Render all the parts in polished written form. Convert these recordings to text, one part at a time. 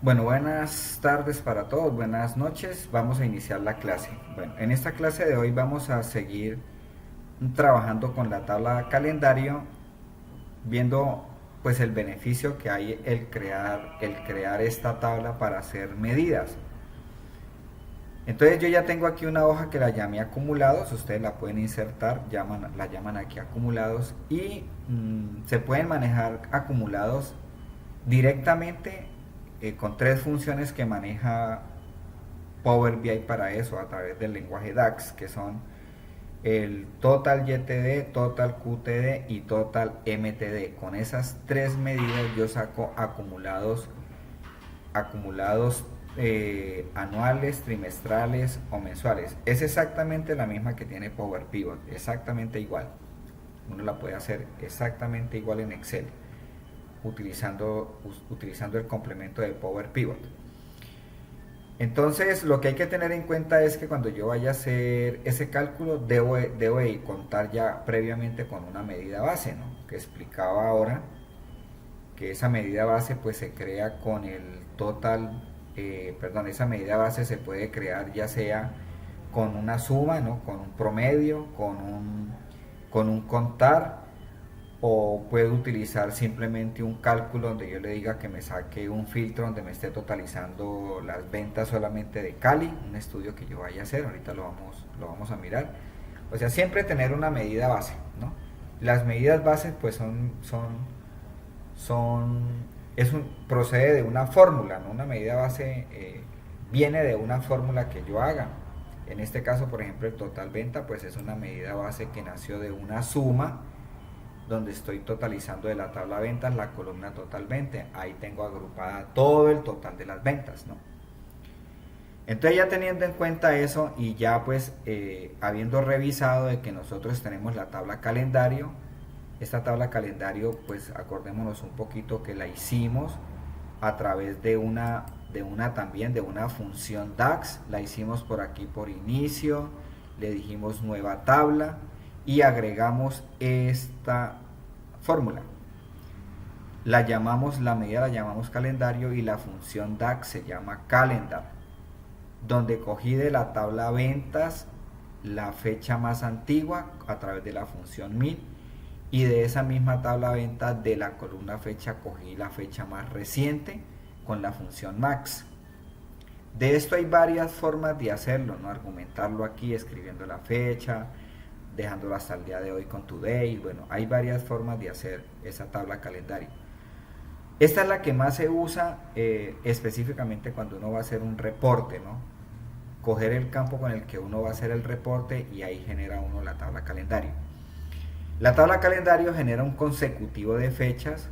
Bueno, buenas tardes para todos, buenas noches. Vamos a iniciar la clase. Bueno, en esta clase de hoy vamos a seguir trabajando con la tabla calendario, viendo pues el beneficio que hay el crear esta tabla para hacer medidas. Entonces yo ya tengo aquí una hoja que la llamé acumulados, ustedes la pueden insertar, la llaman aquí acumulados y se pueden manejar acumulados directamente con tres funciones que maneja Power BI para eso a través del lenguaje DAX, que son el Total YTD, Total QTD y Total MTD. Con esas tres medidas yo saco acumulados anuales, trimestrales o mensuales. Es exactamente la misma que tiene Power Pivot, exactamente igual. Uno la puede hacer exactamente igual en Excel utilizando el complemento de Power Pivot. Entonces, lo que hay que tener en cuenta es que cuando yo vaya a hacer ese cálculo, debo contar ya previamente con una medida base, ¿no? Que explicaba ahora que esa medida base pues se crea con el esa medida base se puede crear ya sea con una suma, ¿no? Con un promedio, con un contar, o puedo utilizar simplemente un cálculo donde yo le diga que me saque un filtro donde me esté totalizando las ventas solamente de Cali, un estudio que yo vaya a hacer, ahorita lo vamos a mirar. O sea, siempre tener una medida base, ¿no? Las medidas bases pues son procede de una fórmula, ¿no? Una medida base viene de una fórmula que yo haga. En este caso, por ejemplo, el total venta pues es una medida base que nació de una suma donde estoy totalizando de la tabla ventas la columna totalmente. Ahí tengo agrupada todo el total de las ventas, ¿no? Entonces ya teniendo en cuenta eso y ya pues habiendo revisado de que nosotros tenemos la tabla calendario, esta tabla calendario pues acordémonos un poquito que la hicimos a través de una función DAX, la hicimos por aquí por inicio, le dijimos nueva tabla y agregamos esta fórmula. La medida la llamamos calendario y la función DAX se llama calendar, donde cogí de la tabla ventas la fecha más antigua a través de la función min y de esa misma tabla ventas de la columna fecha cogí la fecha más reciente con la función max. De esto hay varias formas de hacerlo, ¿no? Argumentarlo aquí escribiendo la fecha, dejándolo hasta el día de hoy con today. Bueno, hay varias formas de hacer esa tabla calendario. Esta es la que más se usa específicamente cuando uno va a hacer un reporte, ¿no? Coger el campo con el que uno va a hacer el reporte y ahí genera uno la tabla calendario. La tabla calendario genera un consecutivo de fechas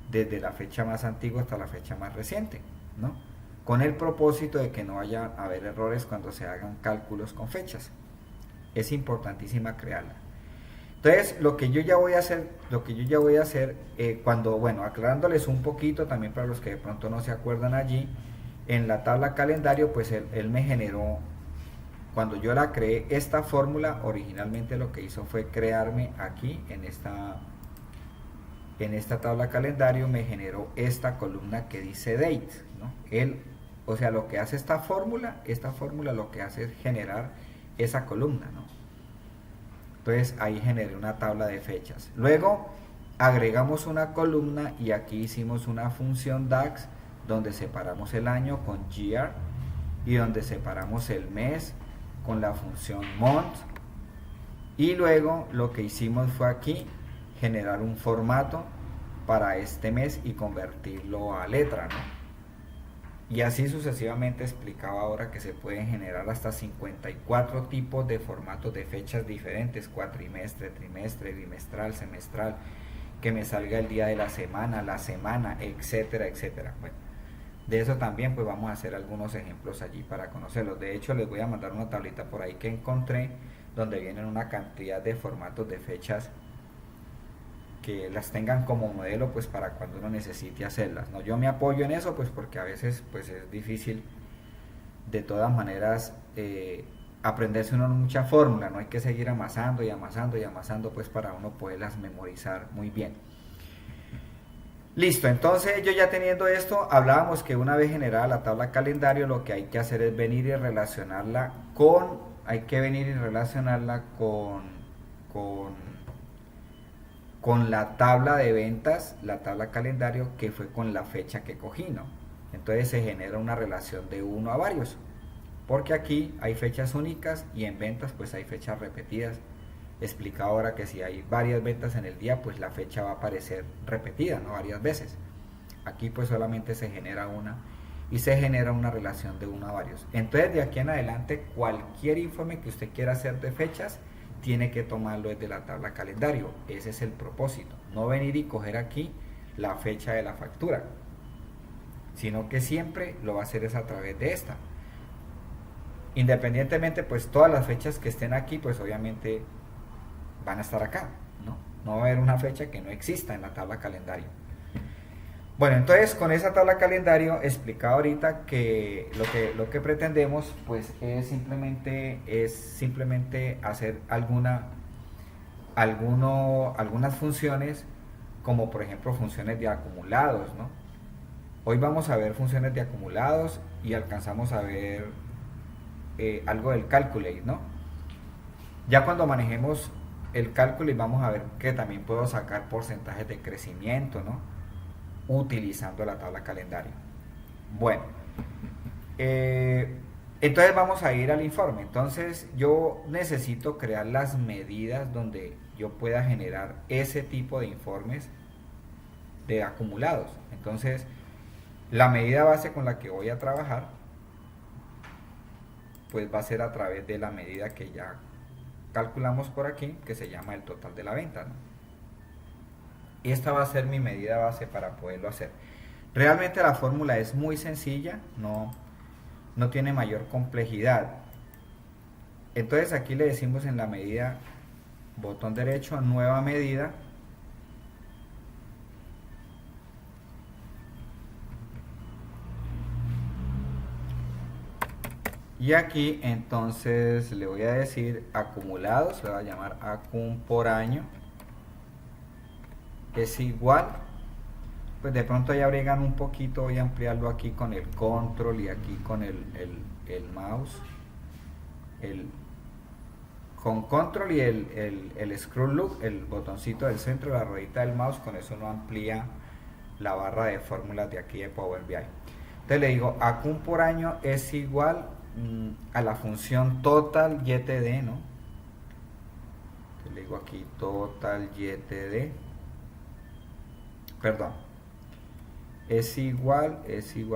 desde la fecha más antigua hasta la fecha más reciente, ¿no? Con el propósito de que no vaya a haber errores cuando se hagan cálculos con fechas. Es importantísima crearla. Entonces, lo que yo ya voy a hacer cuando, bueno, aclarándoles un poquito también para los que de pronto no se acuerdan allí, en la tabla calendario, pues él me generó, cuando yo la creé, esta fórmula, originalmente lo que hizo fue crearme aquí, en esta tabla calendario, me generó esta columna que dice date, ¿no? O sea, lo que hace esta fórmula lo que hace es generar esa columna, ¿no? Entonces ahí generé una tabla de fechas. Luego agregamos una columna y aquí hicimos una función DAX donde separamos el año con year y donde separamos el mes con la función month. Y luego lo que hicimos fue aquí generar un formato para este mes y convertirlo a letra, ¿no? Y así sucesivamente explicaba ahora que se pueden generar hasta 54 tipos de formatos de fechas diferentes, cuatrimestre, trimestre, bimestral, semestral, que me salga el día de la semana, etcétera, etcétera. Bueno, de eso también pues vamos a hacer algunos ejemplos allí para conocerlos. De hecho les voy a mandar una tablita por ahí que encontré donde vienen una cantidad de formatos de fechas que las tengan como modelo pues para cuando uno necesite hacerlas, ¿no? Yo me apoyo en eso pues porque a veces pues es difícil de todas maneras aprenderse uno mucha fórmula, no hay que seguir amasando y amasando y amasando pues para uno poderlas memorizar muy bien. Listo, entonces yo ya teniendo esto, hablábamos que una vez generada la tabla calendario, lo que hay que hacer es venir y relacionarla con, con la tabla de ventas, la tabla calendario que fue con la fecha que cogí, ¿no? Entonces se genera una relación de uno a varios, porque aquí hay fechas únicas y en ventas pues hay fechas repetidas. Explica ahora que si hay varias ventas en el día, pues la fecha va a aparecer repetida, ¿no? Varias veces. Aquí pues solamente se genera una y se genera una relación de uno a varios. Entonces de aquí en adelante cualquier informe que usted quiera hacer de fechas tiene que tomarlo desde la tabla calendario. Ese es el propósito. No venir y coger aquí la fecha de la factura, sino que siempre lo va a hacer es a través de esta. Independientemente pues todas las fechas que estén aquí pues obviamente van a estar acá, ¿no? No va a haber una fecha que no exista en la tabla calendario. Bueno, entonces con esa tabla calendario explicaba ahorita que lo que pretendemos pues es simplemente hacer algunas funciones, como por ejemplo funciones de acumulados, ¿no? Hoy vamos a ver funciones de acumulados y alcanzamos a ver algo del calculate, ¿no? Ya cuando manejemos el cálculo y vamos a ver que también puedo sacar porcentajes de crecimiento, ¿no? Utilizando la tabla calendario. Bueno, entonces vamos a ir al informe. Entonces yo necesito crear las medidas donde yo pueda generar ese tipo de informes de acumulados. Entonces la medida base con la que voy a trabajar pues va a ser a través de la medida que ya calculamos por aquí, que se llama el total de la venta, ¿no? Esta va a ser mi medida base para poderlo hacer. Realmente la fórmula es muy sencilla, no tiene mayor complejidad. Entonces aquí le decimos en la medida, botón derecho, nueva medida. Y aquí entonces le voy a decir acumulados, le voy a llamar acum por año. Es igual, pues de pronto ya agregan un poquito, voy a ampliarlo aquí con el control y aquí con el mouse. Con control y el scroll look, el botoncito del centro, la ruedita del mouse, con eso no amplía la barra de fórmulas de aquí de Power BI. Entonces le digo acum por año es igual a la función total YTD, ¿no? Entonces le digo aquí total YTD, perdón, es igual,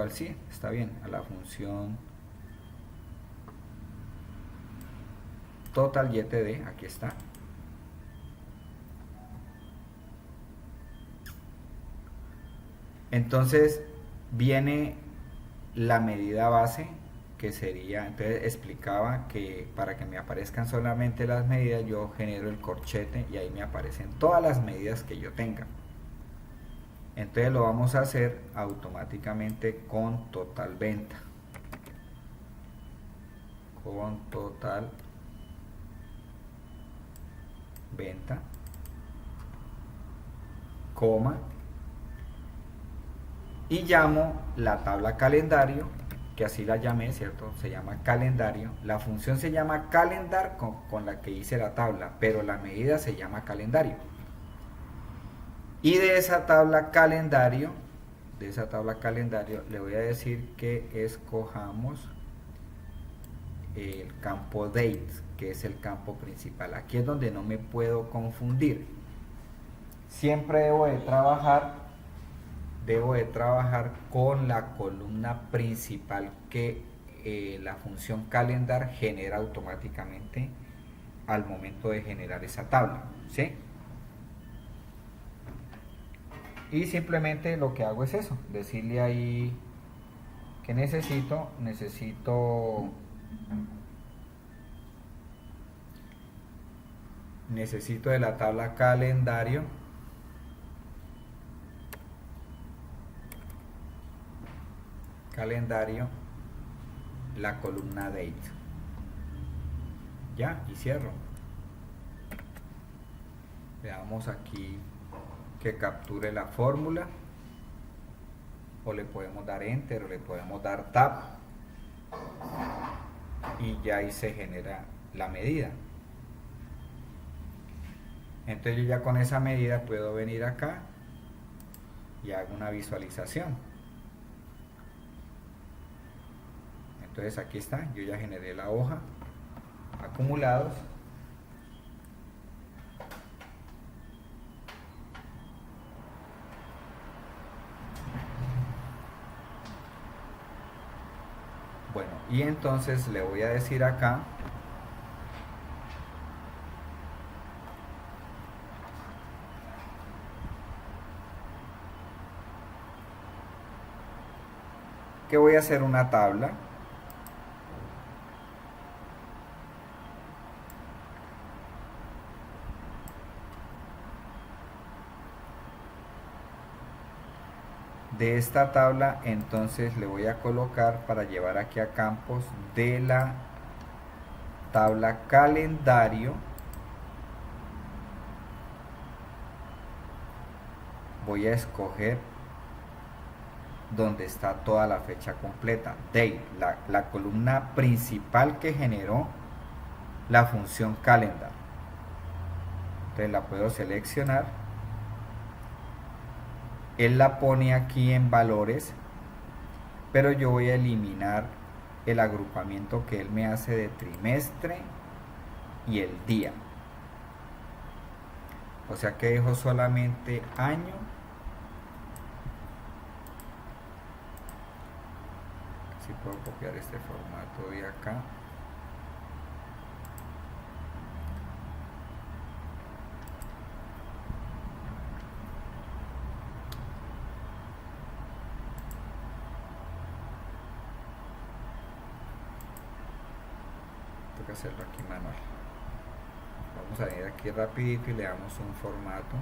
sí, está bien, a la función total YTD, aquí está. Entonces viene la medida base, que sería, entonces explicaba que para que me aparezcan solamente las medidas, yo genero el corchete y ahí me aparecen todas las medidas que yo tenga. Entonces lo vamos a hacer automáticamente con total venta. Con total venta, coma, y llamo la tabla calendario, que así la llamé, ¿cierto? Se llama calendario. La función se llama calendar con la que hice la tabla, pero la medida se llama calendario. Y de esa tabla calendario, le voy a decir que escojamos el campo date, que es el campo principal. Aquí es donde no me puedo confundir. Siempre debo de trabajar con la columna principal que la función calendar genera automáticamente al momento de generar esa tabla, ¿sí? Y simplemente lo que hago es eso, decirle ahí que necesito de la tabla calendario la columna date, ya, y cierro. Veamos aquí que capture la fórmula. o le podemos dar enter o le podemos dar tab y ya ahí se genera la medida. Entonces yo ya con esa medida puedo venir acá y hago una visualización. Entonces aquí está, yo ya generé la hoja, acumulados. Bueno, y entonces le voy a decir acá que voy a hacer una tabla de esta tabla. Entonces le voy a colocar para llevar aquí a campos de la tabla calendario, voy a escoger donde está toda la fecha completa, date, la columna principal que generó la función calendar. Entonces la puedo seleccionar, él la pone aquí en valores, pero yo voy a eliminar el agrupamiento que él me hace de trimestre y el día, o sea que dejo solamente año. Si puedo copiar este formato de acá. Tengo que hacerlo aquí manual. Vamos a ir aquí rapidito y le damos un formato.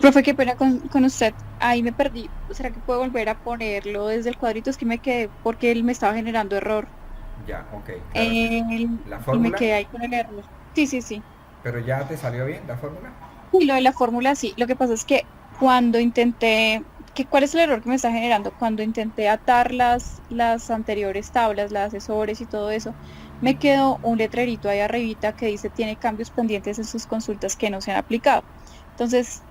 Profe, qué pena con usted. Ahí me perdí. ¿Será que puedo volver a ponerlo desde el cuadrito? Es que me quedé porque él me estaba generando error. Ya, ok, claro que sí. La Y me fórmula, quedé ahí con el error. Sí, sí, sí. pero ya te salió bien la fórmula. Y lo de la fórmula, sí. Lo que pasa es que cuando intenté, ¿cuál es el error que me está generando? Cuando intenté atar las anteriores tablas, las asesores y todo eso, me quedó un letrerito ahí arribita que dice tiene cambios pendientes en sus consultas que no se han aplicado. Entonces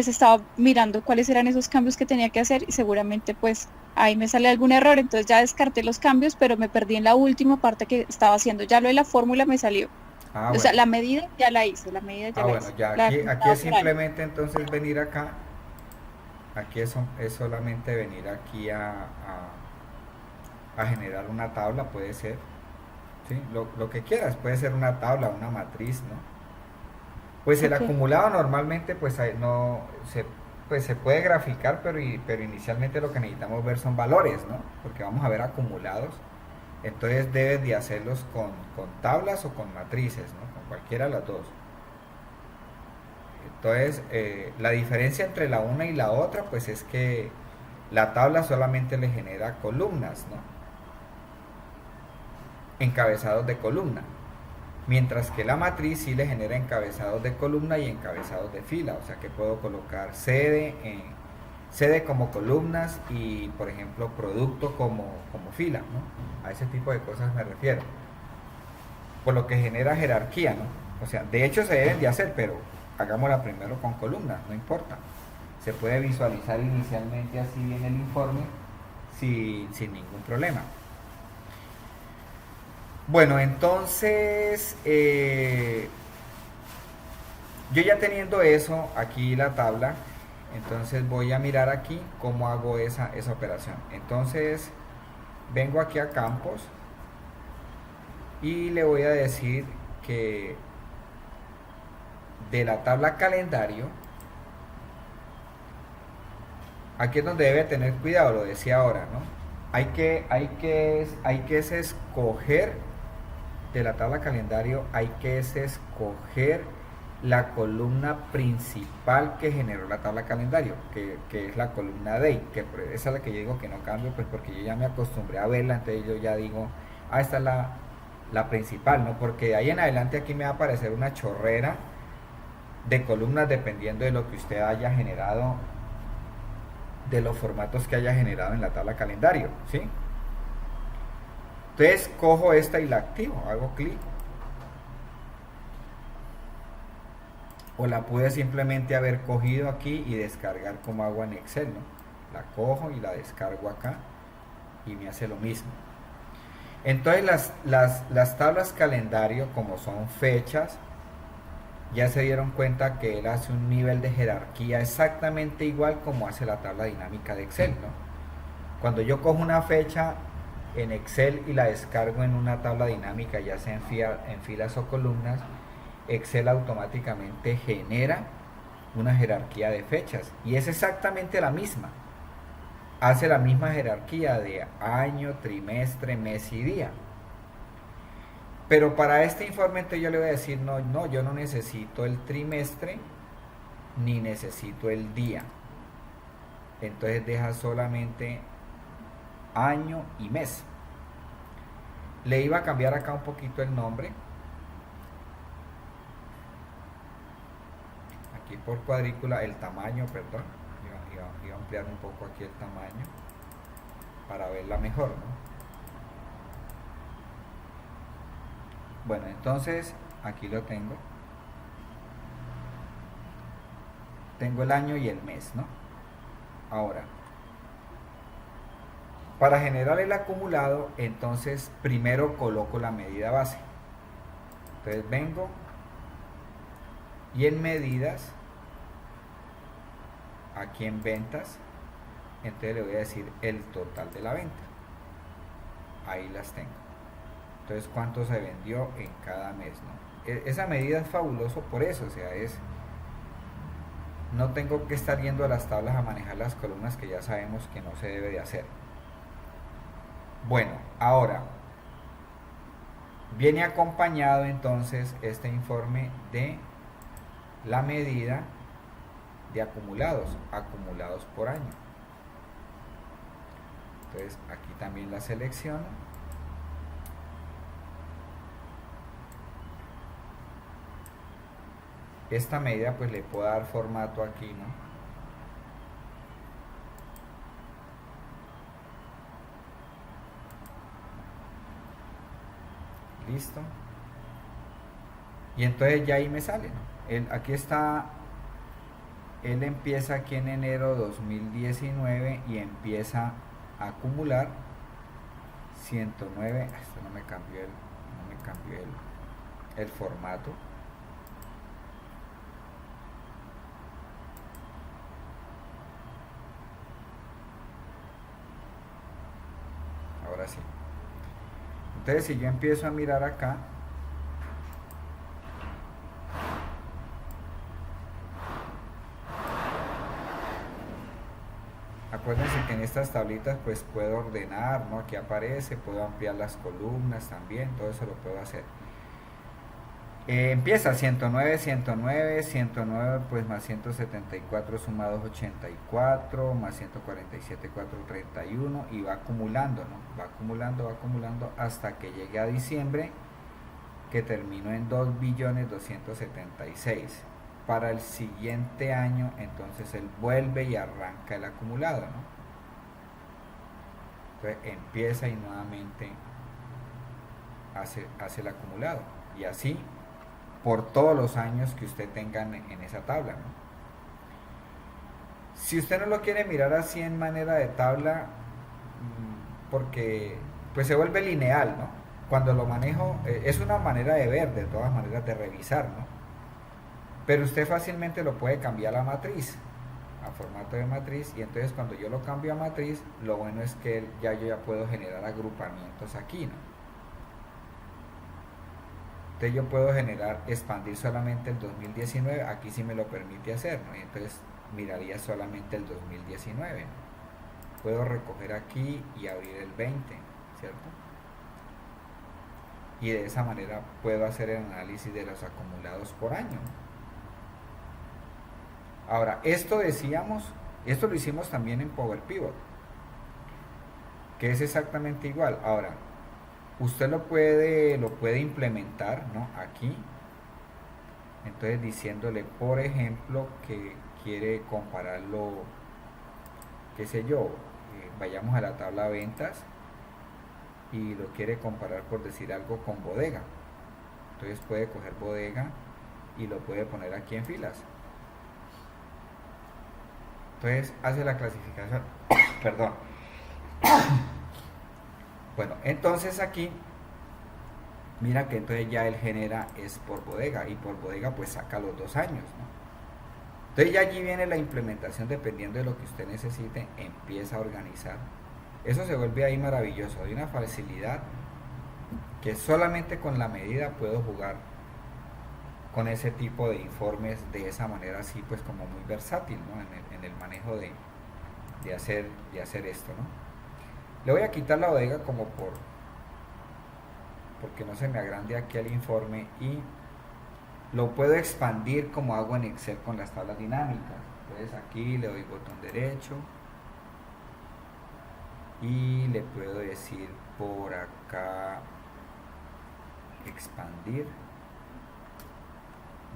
estaba mirando cuáles eran esos cambios que tenía que hacer y seguramente pues ahí me sale algún error. Entonces ya descarté los cambios, pero me perdí en la última parte que estaba haciendo. Ya lo de la fórmula me salió. Ah, O sea, bueno. la medida ya la hice, la medida ya Ah, la bueno, hice. ya La aquí es por ahí. simplemente entonces venir acá. Aquí es solamente venir aquí a generar una tabla, puede ser, ¿sí? Lo que quieras, puede ser una tabla, una matriz, ¿no? Pues el Ok, acumulado normalmente pues no pues se puede graficar, pero inicialmente lo que necesitamos ver son valores, ¿no? Porque vamos a ver acumulados. Entonces debes de hacerlos con tablas o con matrices, ¿no? Con cualquiera de las dos. Entonces, la diferencia entre la una y la otra, pues es que la tabla solamente le genera columnas, ¿no? Encabezados de columna. Mientras que la matriz sí le genera encabezados de columna y encabezados de fila. O sea que puedo colocar sede como columnas y, por ejemplo, producto como fila, ¿no? A ese tipo de cosas me refiero. Por lo que genera jerarquía, ¿no? O sea, de hecho se deben de hacer, pero hagámosla primero con columnas, no importa. Se puede visualizar inicialmente así en el informe sin ningún problema. Bueno, entonces, yo ya teniendo eso, aquí la tabla, entonces voy a mirar aquí cómo hago esa operación. Entonces, vengo aquí a campos y le voy a decir que de la tabla calendario, aquí es donde debe tener cuidado, lo decía ahora, ¿no? Hay que escoger de la tabla calendario, hay que escoger la columna principal que generó la tabla calendario, que es la columna date, que esa es la que yo digo que no cambio, pues porque yo ya me acostumbré a verla, entonces yo ya digo, esta es la principal, ¿no? Porque de ahí en adelante aquí me va a aparecer una chorrera de columnas dependiendo de lo que usted haya generado de los formatos que haya generado en la tabla calendario, ¿sí? Entonces cojo esta y la activo, hago clic. O la pude simplemente haber cogido aquí y descargar como hago en Excel, ¿no? La cojo y la descargo acá y me hace lo mismo. Entonces las tablas calendario, como son fechas, ya se dieron cuenta que él hace un nivel de jerarquía exactamente igual como hace la tabla dinámica de Excel, ¿no? Cuando yo cojo una fecha en Excel y la descargo en una tabla dinámica, ya sea en filas o columnas, Excel automáticamente genera una jerarquía de fechas y es exactamente la misma. Hace la misma jerarquía de año, trimestre, mes y día. Pero para este informe entonces yo le voy a decir, no, yo no necesito el trimestre ni necesito el día. Entonces deja solamente año y mes. Le iba a cambiar acá un poquito el nombre. Aquí por cuadrícula, el tamaño, perdón. Iba a ampliar un poco aquí el tamaño para verla mejor, ¿no? Bueno, entonces aquí lo tengo. Tengo el año y el mes, ¿no? Ahora, para generar el acumulado, entonces primero coloco la medida base. Entonces vengo y en medidas, aquí en ventas, entonces le voy a decir el total de la venta. Ahí las tengo. Entonces cuánto se vendió en cada mes, ¿no? Esa medida es fabuloso por eso, o sea, no tengo que estar yendo a las tablas a manejar las columnas que ya sabemos que no se debe de hacer. Bueno, ahora viene acompañado entonces este informe de la medida de acumulados por año. Entonces aquí también la selecciono. Esta medida pues le puedo dar formato aquí, ¿no? Listo. Y entonces ya ahí me sale, ¿no? Aquí está, él empieza aquí en enero 2019 y empieza a acumular 109. Esto no me cambió el formato. Ahora sí. Entonces si yo empiezo a mirar acá, acuérdense que en estas tablitas pues puedo ordenar, ¿no? Aquí aparece, puedo ampliar las columnas también, todo eso lo puedo hacer. Empieza 109, 109, 109 pues más 174 sumados 84, más 147, 431 y va acumulando, ¿no? Va acumulando hasta que llegue a diciembre, que terminó en 2.276.000.000. Para el siguiente año entonces él vuelve y arranca el acumulado, ¿no? Entonces empieza y nuevamente hace el acumulado y así por todos los años que usted tenga en esa tabla, ¿no? Si usted no lo quiere mirar así en manera de tabla, porque pues se vuelve lineal, ¿no? Cuando lo manejo, es una manera de ver, de todas maneras de revisar, ¿no? Pero usted fácilmente lo puede cambiar a matriz, a formato de matriz, y entonces cuando yo lo cambio a matriz, lo bueno es que yo ya puedo generar agrupamientos aquí, ¿no? Entonces yo puedo expandir solamente el 2019, aquí sí me lo permite hacer, ¿no? Y entonces miraría solamente el 2019, ¿no? Puedo recoger aquí y abrir el 20, ¿cierto? Y de esa manera puedo hacer el análisis de los acumulados por año. Ahora, esto lo hicimos también en Power Pivot, que es exactamente igual. Ahora, usted lo puede implementar, ¿no? Aquí, entonces diciéndole, por ejemplo, que quiere compararlo qué sé yo, vayamos a la tabla de ventas y lo quiere comparar, por decir algo, con bodega. Entonces puede coger bodega y lo puede poner aquí en filas. Entonces hace la clasificación. Perdón. Bueno, entonces aquí mira que entonces ya él genera es por bodega, y por bodega pues saca los 2 años, ¿no? Entonces ya allí viene la implementación, dependiendo de lo que usted necesite, empieza a organizar. Eso se vuelve ahí maravilloso, hay una facilidad que solamente con la medida puedo jugar con ese tipo de informes de esa manera, así pues como muy versátil, ¿no? En el manejo de hacer esto, ¿no? Le voy a quitar la bodega como porque no se me agrande aquí el informe, y lo puedo expandir como hago en Excel con las tablas dinámicas. Entonces aquí le doy botón derecho y le puedo decir por acá expandir,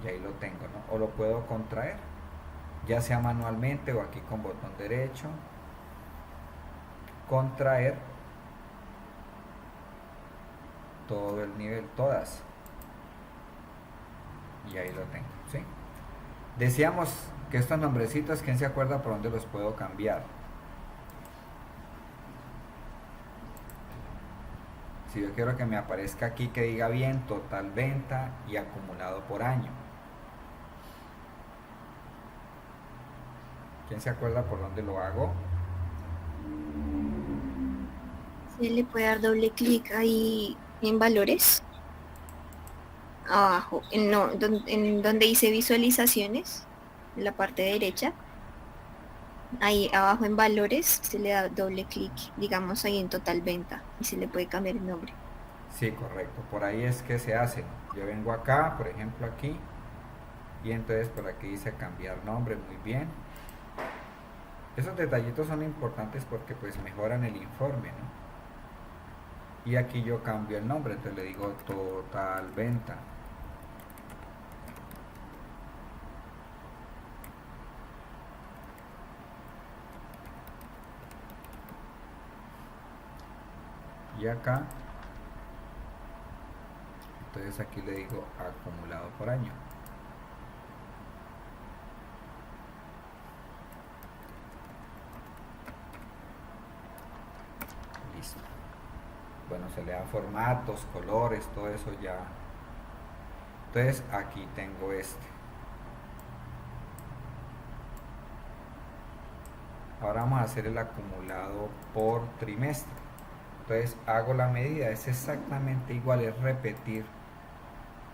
y ahí lo tengo, ¿no? O lo puedo contraer, ya sea manualmente o aquí con botón derecho, contraer todo el nivel, todas, y ahí lo tengo, ¿sí? Decíamos que estos nombrecitos, ¿quién se acuerda por dónde los puedo cambiar? Si yo quiero que me aparezca aquí que diga bien total venta y acumulado por año, ¿quién se acuerda por dónde lo hago? Se le puede dar doble clic ahí en valores, abajo, en donde dice visualizaciones, en la parte derecha. Ahí abajo en valores se le da doble clic, digamos ahí en total venta, y se le puede cambiar el nombre. Sí, correcto, por ahí es que se hace. Yo vengo acá, por ejemplo aquí, y entonces por aquí dice cambiar nombre, muy bien. Esos detallitos son importantes porque pues mejoran el informe, ¿no? Y aquí yo cambio el nombre, entonces le digo total venta. Y acá, entonces aquí le digo acumulado por año. Listo. Bueno, se le da formatos, colores, todo eso ya. Entonces aquí tengo este. Ahora vamos a hacer el acumulado por trimestre. Entonces hago la medida, es exactamente igual, es repetir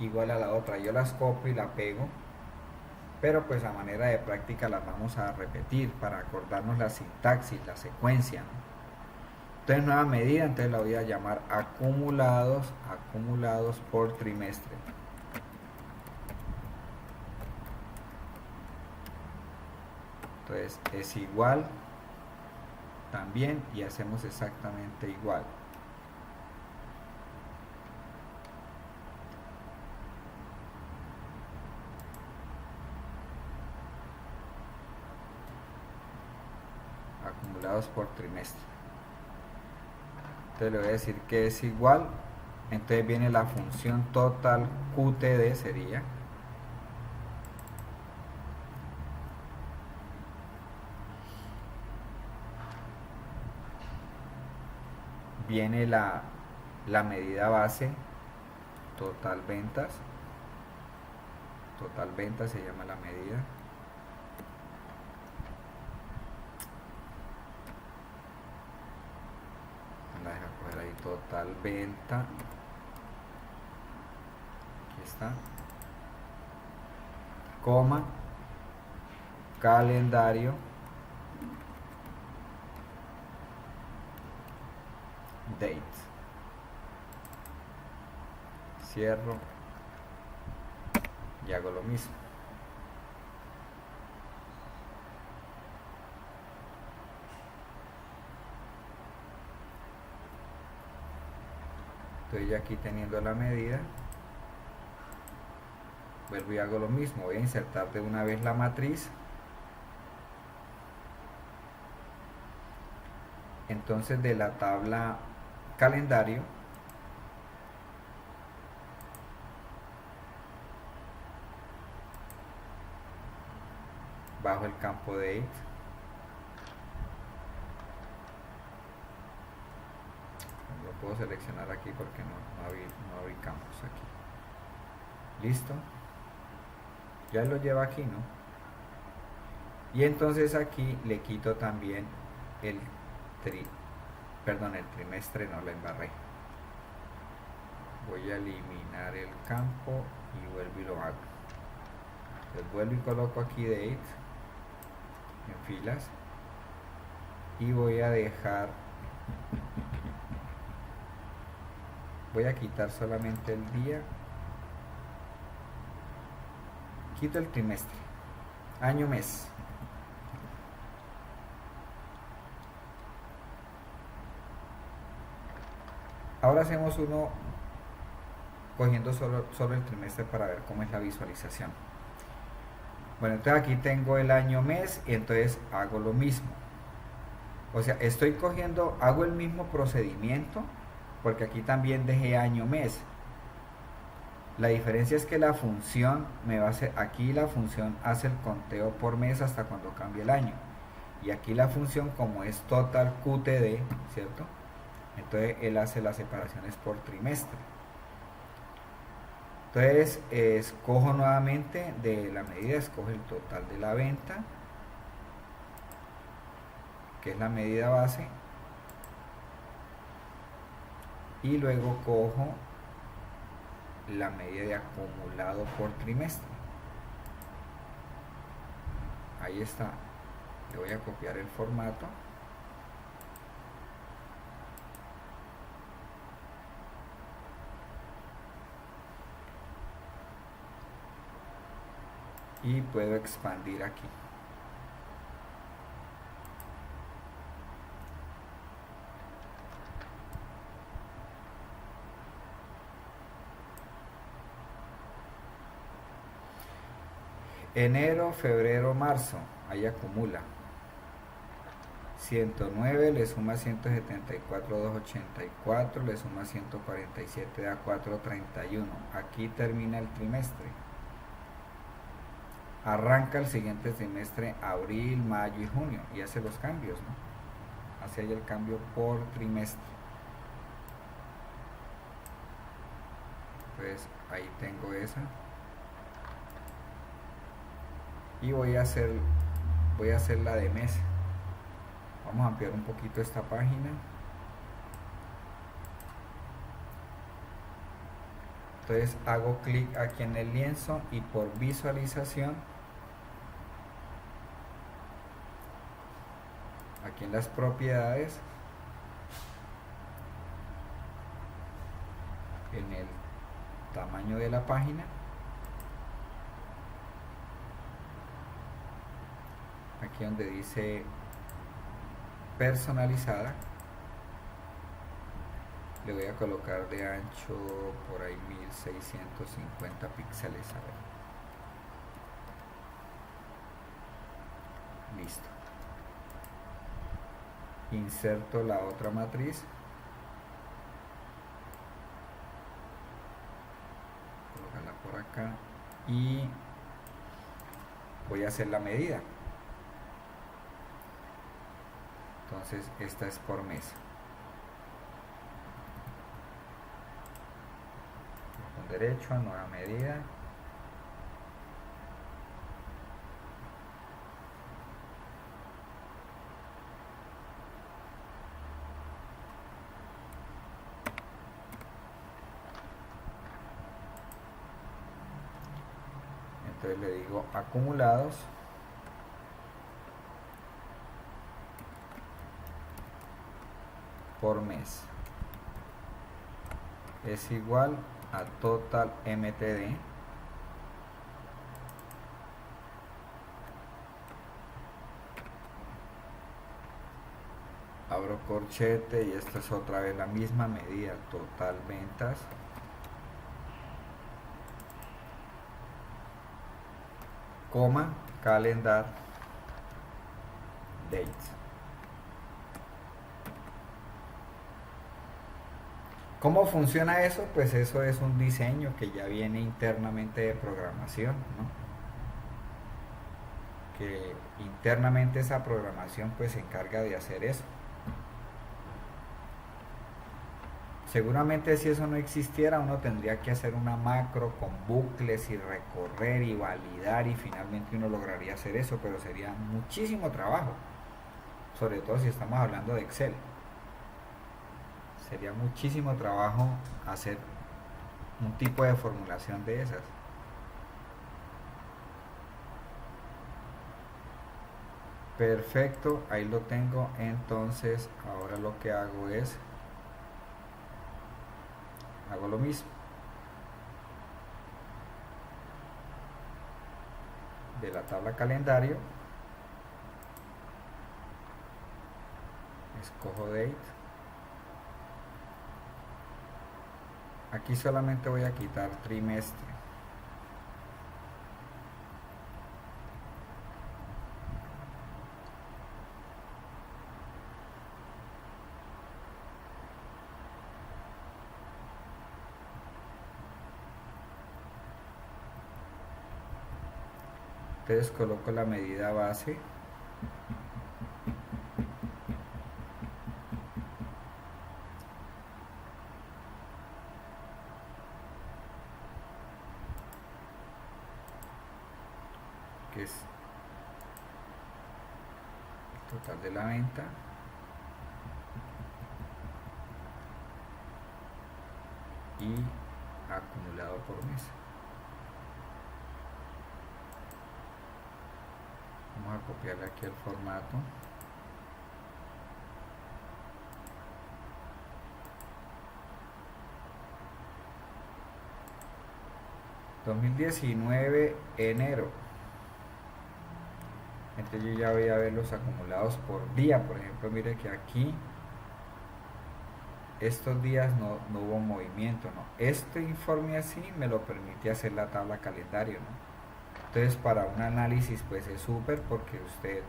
igual a la otra. Yo las copio y la pego, pero pues a manera de práctica las vamos a repetir para acordarnos la sintaxis, la secuencia, ¿no? Entonces nueva medida, entonces la voy a llamar acumulados por trimestre. Entonces es igual también, y hacemos exactamente igual. Acumulados por trimestre. Entonces le voy a decir que es igual, entonces viene la función total QTD, sería viene la medida base, total ventas se llama la medida, la deja coger ahí, total venta, aquí está, coma, calendario, date, cierro y hago lo mismo. Entonces ya aquí teniendo la medida, vuelvo y hago lo mismo, voy a insertar de una vez la matriz Entonces de la tabla calendario bajo el campo date, lo puedo seleccionar aquí porque no hay campos aquí. Listo, ya lo lleva aquí, ¿no? Y entonces aquí le quito también el trimestre, no lo embarré. Voy a eliminar el campo y vuelvo y lo hago. Entonces vuelvo y coloco aquí date en filas y voy a quitar solamente el día, quito el trimestre, año, mes. Ahora hacemos uno cogiendo solo el trimestre para ver cómo es la visualización. Bueno, entonces aquí tengo el año, mes, y entonces hago lo mismo. O sea, hago el mismo procedimiento, porque aquí también dejé año, mes. La diferencia es que la función aquí la función hace el conteo por mes hasta cuando cambie el año. Y aquí la función, como es total QTD, ¿cierto? Entonces él hace las separaciones por trimestre. Entonces escojo nuevamente de la medida, escojo el total de la venta, que es la medida base, y luego cojo la medida de acumulado por trimestre. Ahí está. Le voy a copiar el formato. Y puedo expandir aquí. Enero, febrero, marzo, ahí acumula. 109 le suma 174, 284, le suma 147, da 431. Aquí termina el trimestre. Arranca el siguiente trimestre, abril, mayo y junio, y hace los cambios, ¿no? Hace ahí el cambio por trimestre. Pues ahí tengo esa. Y voy a hacer la de mes. Vamos a ampliar un poquito esta página. Entonces hago clic aquí en el lienzo y por visualización, aquí en las propiedades, en el tamaño de la página, aquí donde dice personalizada, le voy a colocar de ancho por ahí 1650 píxeles, a ver. Listo. Inserto la otra matriz, colocarla por acá y voy a hacer la medida. Entonces esta es por mes. Con derecho a nueva medida. Entonces le digo acumulados. Por mes es igual a total MTD abro corchete y esta es otra vez la misma medida, total ventas coma calendar date. ¿Cómo funciona eso? Pues eso es un diseño que ya viene internamente de programación, ¿no? Que internamente esa programación pues se encarga de hacer eso. Seguramente si eso no existiera, uno tendría que hacer una macro con bucles y recorrer y validar y finalmente uno lograría hacer eso, pero sería muchísimo trabajo, sobre todo si estamos hablando de Excel. Sería muchísimo trabajo hacer un tipo de formulación de esas. Perfecto, ahí lo tengo. Entonces ahora lo que hago es hago lo mismo de la tabla calendario, escojo date, aquí solamente voy a quitar trimestre, entonces coloco la medida base, que es el total de la venta, y acumulado por mes. Vamos a copiarle aquí el formato. ...2019 enero. Entonces yo ya voy a ver los acumulados por día. Por ejemplo, mire que aquí estos días no hubo movimiento, ¿no? Este informe así me lo permite hacer la tabla calendario, ¿no? Entonces para un análisis pues es súper, porque usted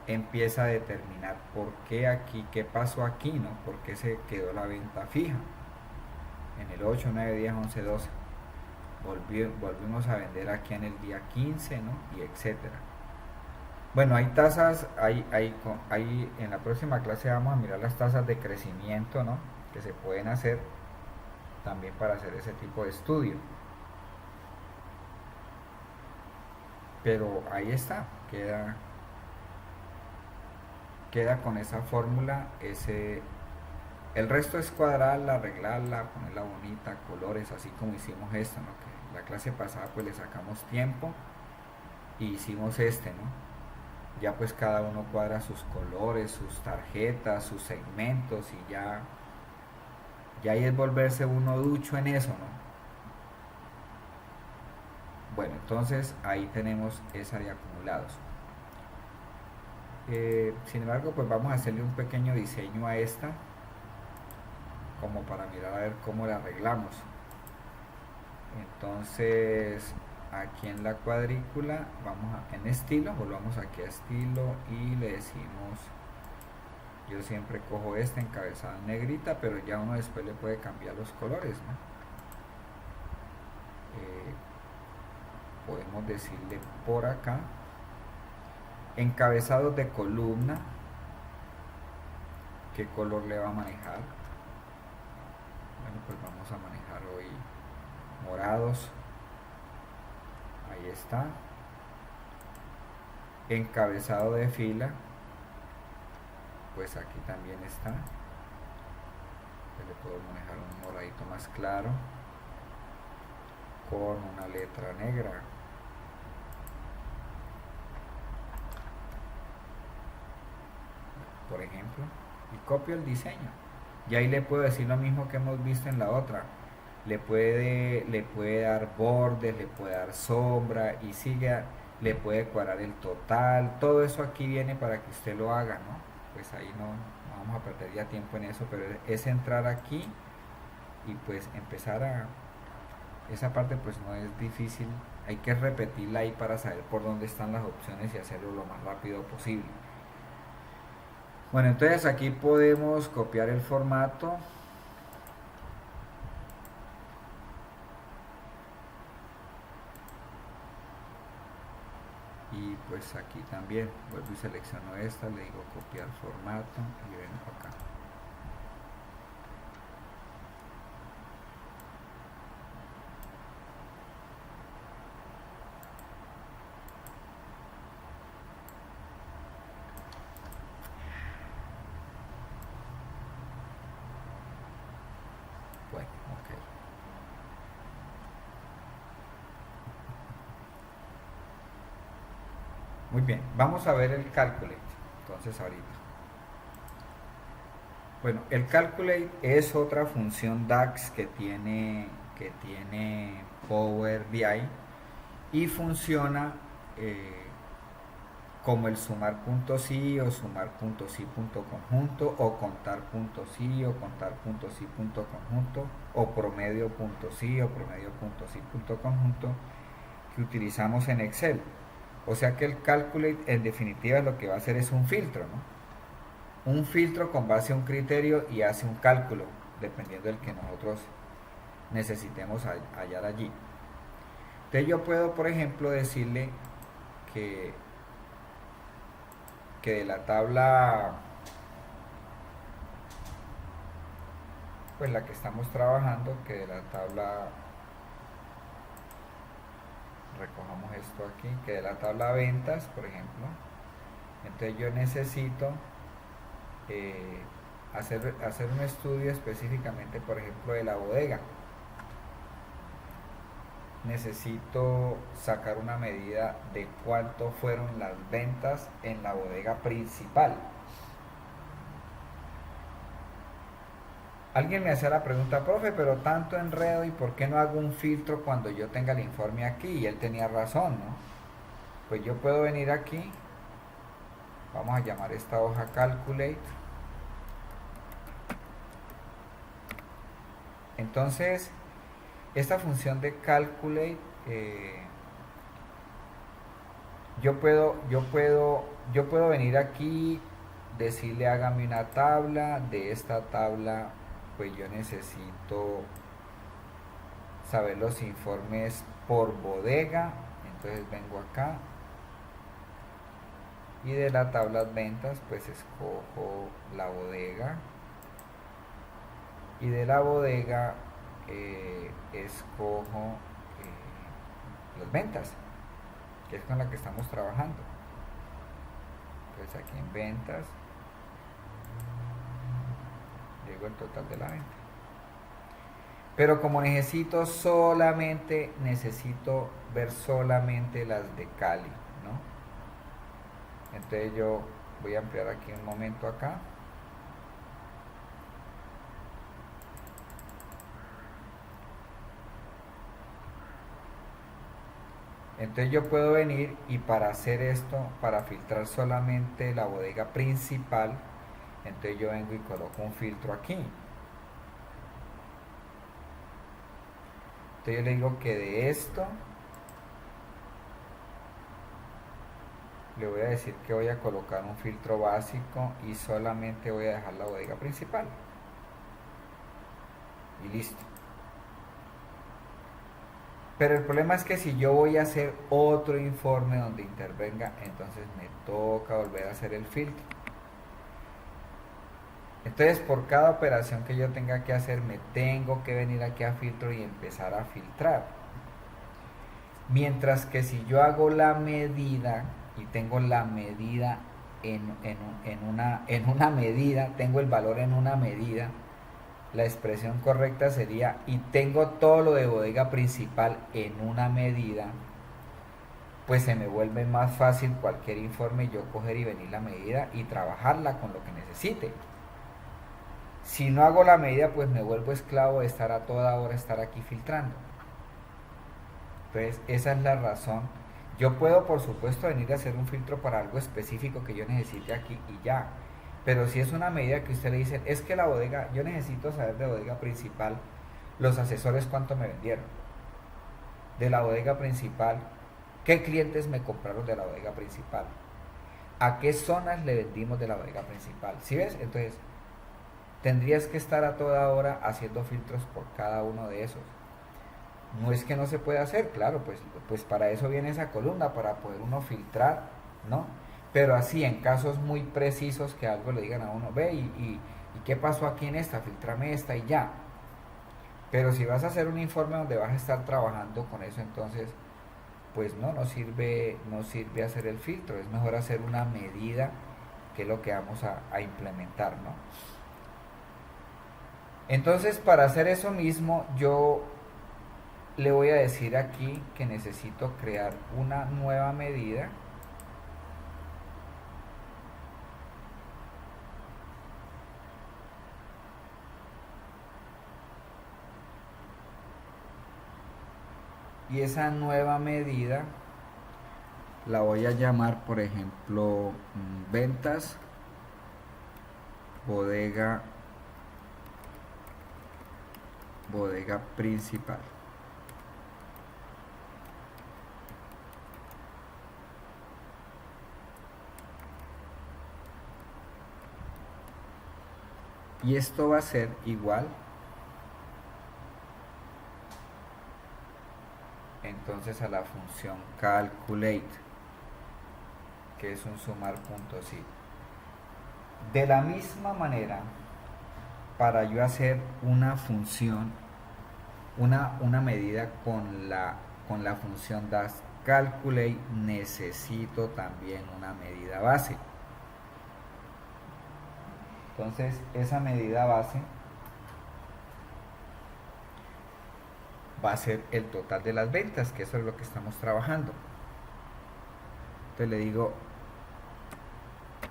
empieza a determinar por qué aquí, qué pasó aquí, ¿no? Por qué se quedó la venta fija en el 8, 9, 10, 11, 12. Volvimos a vender aquí en el día 15, ¿no? Y etcétera. Bueno, hay tasas, hay en la próxima clase vamos a mirar las tasas de crecimiento, ¿no? Que se pueden hacer también para hacer ese tipo de estudio. Pero ahí está, queda con esa fórmula. El resto es cuadrarla, arreglarla, ponerla bonita, colores, así como hicimos esto, ¿no? Que la clase pasada pues le sacamos tiempo y hicimos ¿no? Ya pues cada uno cuadra sus colores, sus tarjetas, sus segmentos, y ya ahí es volverse uno ducho en eso, ¿no? Bueno, entonces ahí tenemos esa de acumulados. Sin embargo, pues vamos a hacerle un pequeño diseño a esta, como para mirar a ver cómo la arreglamos. Entonces aquí en la cuadrícula en estilo, volvamos aquí a estilo y le decimos, yo siempre cojo encabezado en negrita, pero ya uno después le puede cambiar los colores, ¿no? Podemos decirle por acá encabezados de columna, qué color le va a manejar. Bueno, pues vamos a manejar hoy morados. Ahí está. Encabezado de fila, pues aquí también está. Le puedo manejar un moradito más claro con una letra negra. Por ejemplo, y copio el diseño. Y ahí le puedo decir lo mismo que hemos visto en la otra. Le puede dar bordes, le puede dar sombra, y le puede cuadrar el total. Todo eso aquí viene para que usted lo haga, ¿no? Pues ahí no vamos a perder ya tiempo en eso, pero es entrar aquí y pues empezar esa parte pues no es difícil, hay que repetirla ahí para saber por dónde están las opciones y hacerlo lo más rápido posible. Bueno, entonces aquí podemos copiar el formato pues aquí también vuelvo y selecciono esta, le digo copiar formato y vengo acá. Bueno, ok. Muy bien, vamos a ver el calculate. Entonces ahorita. Bueno, el calculate es otra función DAX que tiene Power BI y funciona como el sumar puntos i o sumar puntos i punto conjunto o contar puntos i o contar puntos i punto conjunto o promedio puntos i o promedio puntos i punto conjunto que utilizamos en Excel. O sea que el calculate en definitiva lo que va a hacer es un filtro, ¿no? Un filtro con base a un criterio y hace un cálculo dependiendo del que nosotros necesitemos hallar allí. Entonces yo puedo, por ejemplo, decirle que de la tabla, pues la que estamos trabajando, que de la tabla, recojamos esto aquí, que de la tabla ventas, por ejemplo, entonces yo necesito hacer un estudio específicamente, por ejemplo, de la bodega. Necesito sacar una medida de cuánto fueron las ventas en la bodega principal. Alguien me hacía la pregunta, profe, pero tanto enredo, ¿y por qué no hago un filtro cuando yo tenga el informe aquí? Y él tenía razón, ¿no? Pues yo puedo venir aquí, vamos a llamar esta hoja Calculate. Entonces, esta función de Calculate, yo puedo venir aquí, decirle hágame una tabla. De esta tabla pues yo necesito saber los informes por bodega, entonces vengo acá y de la tabla ventas pues escojo la bodega y de la bodega escojo las ventas, que es con la que estamos trabajando. Entonces aquí en ventas llego el total de la venta, pero como necesito ver solamente las de Cali, ¿no? Entonces yo voy a ampliar aquí un momento acá. Entonces yo puedo venir y para hacer esto, para filtrar solamente la bodega principal, entonces yo vengo y coloco un filtro aquí. Entonces yo le digo que de esto le voy a decir que voy a colocar un filtro básico y solamente voy a dejar la bodega principal. Y listo. Pero el problema es que si yo voy a hacer otro informe donde intervenga, entonces me toca volver a hacer el filtro. Entonces por cada operación que yo tenga que hacer, me tengo que venir aquí a filtro y empezar a filtrar. Mientras que si yo hago la medida y tengo la medida en una medida, tengo el valor en una medida, la expresión correcta sería y tengo todo lo de bodega principal en una medida, pues se me vuelve más fácil cualquier informe yo coger y venir la medida y trabajarla con lo que necesite. Si no hago la medida, pues me vuelvo esclavo de estar a toda hora estar aquí filtrando. Entonces esa es la razón. Yo puedo por supuesto venir a hacer un filtro para algo específico que yo necesite aquí y ya. Pero si es una medida que usted le dice, es que la bodega, yo necesito saber de bodega principal, los asesores cuánto me vendieron. De la bodega principal, qué clientes me compraron de la bodega principal. A qué zonas le vendimos de la bodega principal. ¿Sí ves? Entonces, tendrías que estar a toda hora haciendo filtros por cada uno de esos. No es que no se pueda hacer, claro, pues para eso viene esa columna, para poder uno filtrar ¿no? Pero así, en casos muy precisos que algo le digan a uno, ve, ¿y qué pasó aquí en esta? Filtrame esta y ya. Pero si vas a hacer un informe donde vas a estar trabajando con eso, entonces, pues no sirve hacer el filtro, es mejor hacer una medida que es lo que vamos a implementar, ¿no? Entonces, para hacer eso mismo, yo le voy a decir aquí que necesito crear una nueva medida. Y esa nueva medida la voy a llamar, por ejemplo, ventas bodega principal. Y esto va a ser igual, entonces, a la función calculate, que es un sumar puntos y de la misma manera, para yo hacer una función, una medida con la función das calculate, necesito también una medida base. Entonces, esa medida base va a ser el total de las ventas, que eso es lo que estamos trabajando. Entonces le digo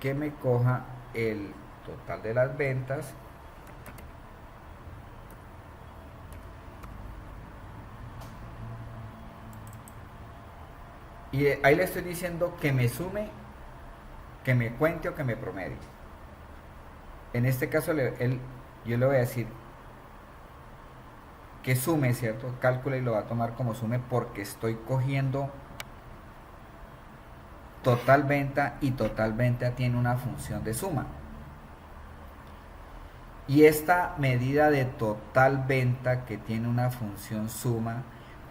que me coja el total de las ventas y ahí le estoy diciendo que me sume, que me cuente o que me promedie. En este caso yo le voy a decir que sume, ¿cierto? Cálcula y lo va a tomar como sume porque estoy cogiendo total venta y total venta tiene una función de suma. Y esta medida de total venta que tiene una función suma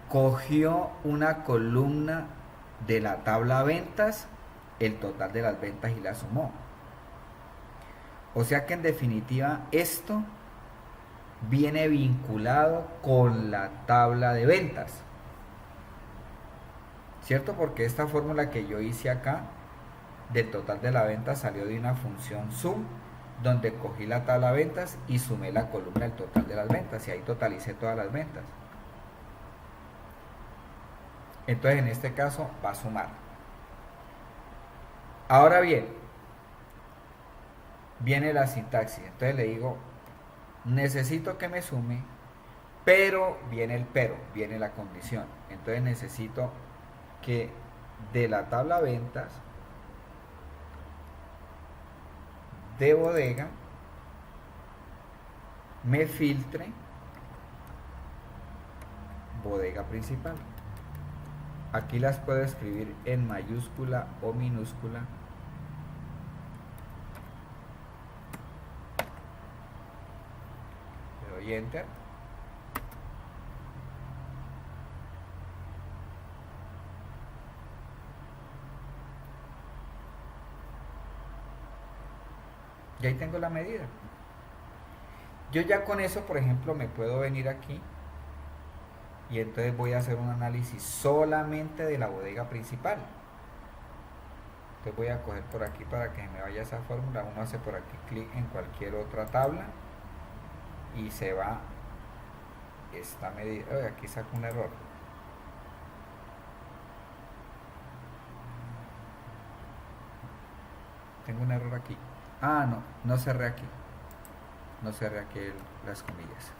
cogió una columna de la tabla ventas, el total de las ventas y la sumó. O sea que en definitiva esto viene vinculado con la tabla de ventas, ¿cierto? Porque esta fórmula que yo hice acá del total de la venta salió de una función sum, donde cogí la tabla de ventas y sumé la columna del total de las ventas y ahí totalicé todas las ventas. Entonces en este caso va a sumar. Ahora bien, viene la sintaxis. Entonces le digo, necesito que me sume, pero viene el pero, viene la condición. Entonces necesito que de la tabla ventas de bodega me filtre bodega principal. Aquí las puedo escribir en mayúscula o minúscula. Le doy enter. Y ahí tengo la medida. Yo ya con eso, por ejemplo, me puedo venir aquí y entonces voy a hacer un análisis solamente de la bodega principal. Entonces voy a coger por aquí para que me vaya esa fórmula. Uno hace por aquí clic en cualquier otra tabla y se va esta medida. Aquí saco un error. Tengo un error aquí. Ah, no cerré aquí. No cerré aquí las comillas.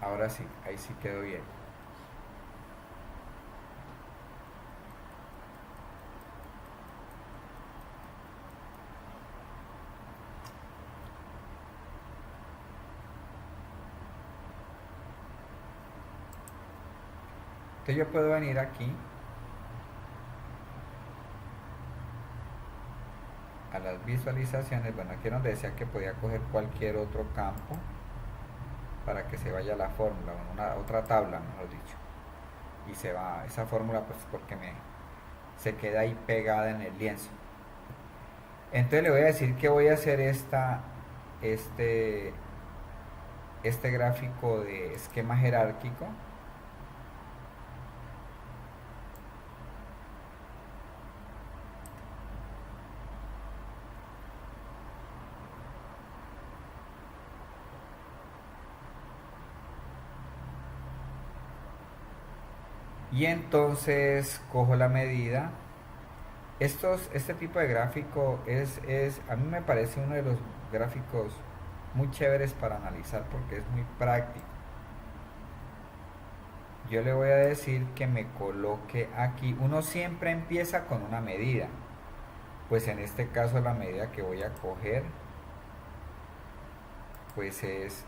Ahora sí, ahí sí quedó bien. Entonces yo puedo venir aquí a las visualizaciones. Bueno, aquí es donde decía que podía coger cualquier otro campo para que se vaya la fórmula, una otra tabla, mejor dicho, y se va esa fórmula, pues porque se queda ahí pegada en el lienzo. Entonces le voy a decir que voy a hacer este gráfico de esquema jerárquico. Y entonces cojo la medida. Este tipo de gráfico a mí me parece uno de los gráficos muy chéveres para analizar porque es muy práctico. Yo le voy a decir que me coloque aquí. Uno siempre empieza con una medida. Pues en este caso la medida que voy a coger pues es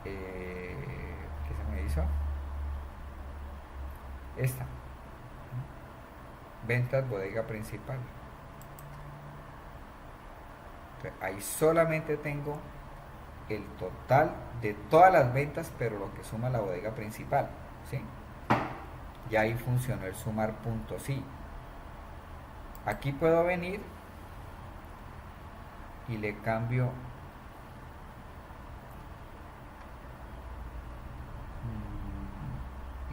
¿qué se me hizo? Esta. Ventas bodega principal. Entonces, ahí solamente tengo el total de todas las ventas, pero lo que suma la bodega principal, ¿sí? Ya ahí funcionó el sumar puntos, sí. Aquí puedo venir y le cambio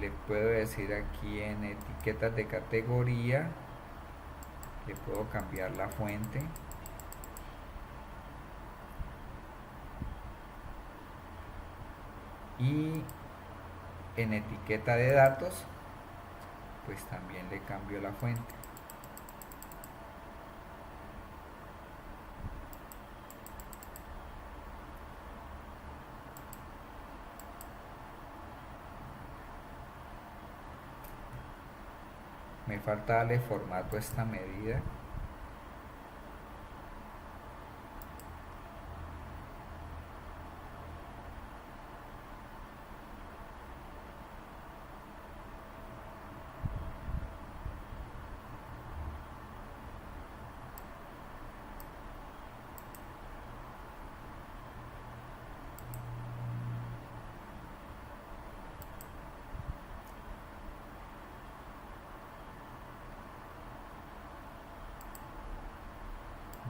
le puedo decir aquí en etiquetas de categoría, le puedo cambiar la fuente y en etiqueta de datos pues también le cambio la fuente. Me falta darle formato a esta medida.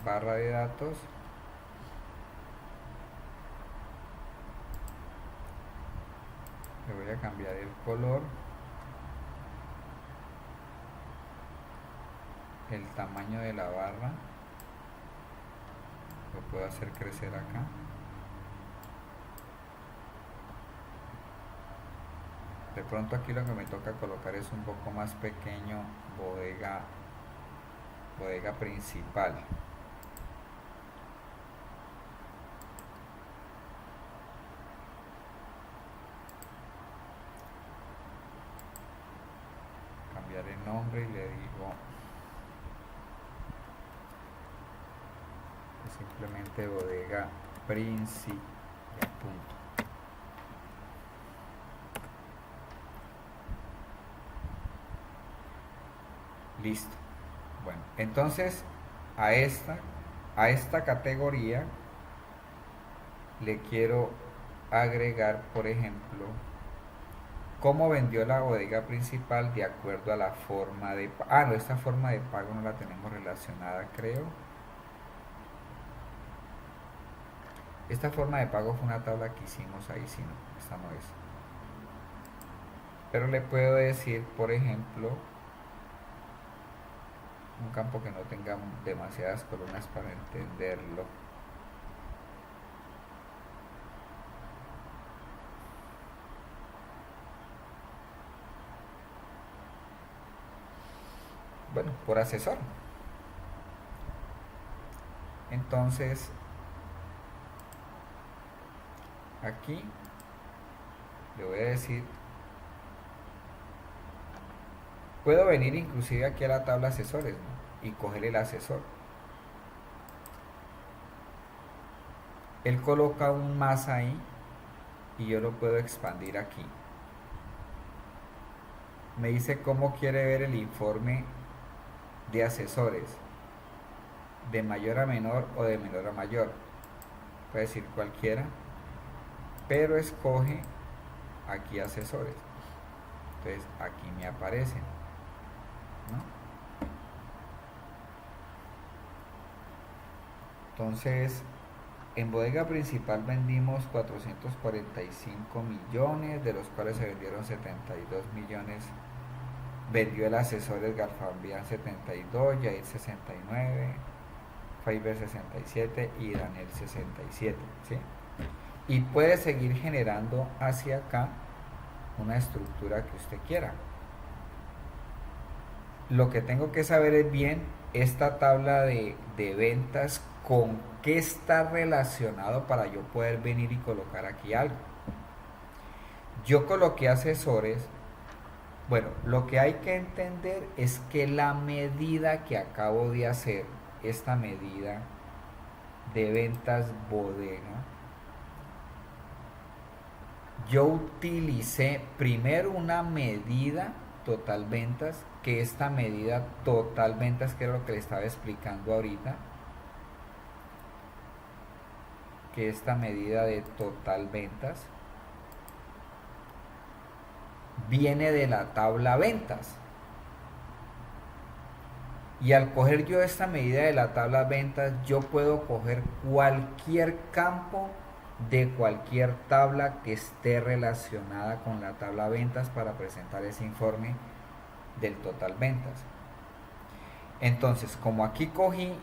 Barra de datos, le voy a cambiar el color, el tamaño de la barra, lo puedo hacer crecer acá. De pronto aquí lo que me toca colocar es un poco más pequeño, bodega principal. Cambiar el nombre y le digo simplemente bodega principal. Punto. Listo. Bueno, entonces a esta categoría le quiero agregar, por ejemplo, cómo vendió la bodega principal de acuerdo a la forma de pago. Ah, no, esta forma de pago no la tenemos relacionada, creo. Esta forma de pago fue una tabla que hicimos ahí, si no, esta no es. Pero le puedo decir, por ejemplo, un campo que no tenga demasiadas columnas para entenderlo. Bueno, por asesor. Entonces, aquí le voy a decir, puedo venir inclusive aquí a la tabla asesores, ¿no? Y coger el asesor. Él coloca un más ahí y yo lo puedo expandir aquí. Me dice cómo quiere ver el informe de asesores, de mayor a menor o de menor a mayor. Puede decir cualquiera, pero escoge aquí asesores. Entonces aquí me aparecen, ¿no? Entonces, en bodega principal vendimos 445 millones, de los cuales se vendieron 72 millones. Vendió el asesor Edgar Fabián 72, Yair 69, Fiverr 67 y Daniel 67, ¿sí? Y puede seguir generando hacia acá una estructura que usted quiera. Lo que tengo que saber es bien esta tabla de ventas, con qué está relacionado para yo poder venir y colocar aquí algo. Yo coloqué asesores. Bueno, lo que hay que entender es que la medida que acabo de hacer, esta medida de ventas bodega, yo utilicé primero una medida total ventas, que esta medida total ventas, que era lo que le estaba explicando ahorita, que esta medida de total ventas viene de la tabla ventas. Y al coger yo esta medida de la tabla ventas, yo puedo coger cualquier campo de cualquier tabla que esté relacionada con la tabla ventas para presentar ese informe del total ventas. Entonces, como aquí cogí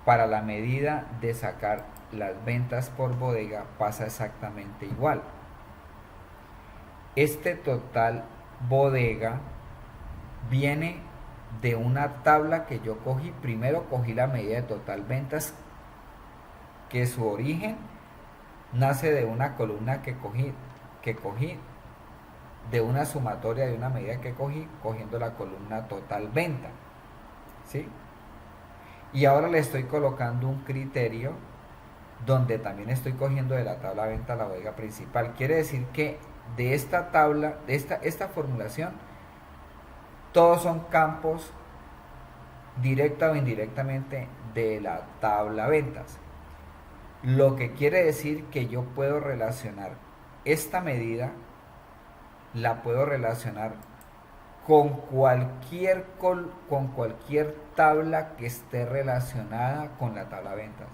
para la medida de sacar las ventas por bodega, pasa exactamente igual. Este total bodega viene de una tabla que yo cogí. Primero cogí la medida de total ventas, que su origen nace de una columna que cogí de una sumatoria de una medida que cogí cogiendo la columna total venta, ¿sí? Y ahora le estoy colocando un criterio donde también estoy cogiendo de la tabla venta la bodega principal. Quiere decir que de esta tabla, de esta formulación, todos son campos directa o indirectamente de la tabla ventas. Lo que quiere decir que yo puedo relacionar esta medida, la puedo relacionar con cualquier tabla que esté relacionada con la tabla ventas.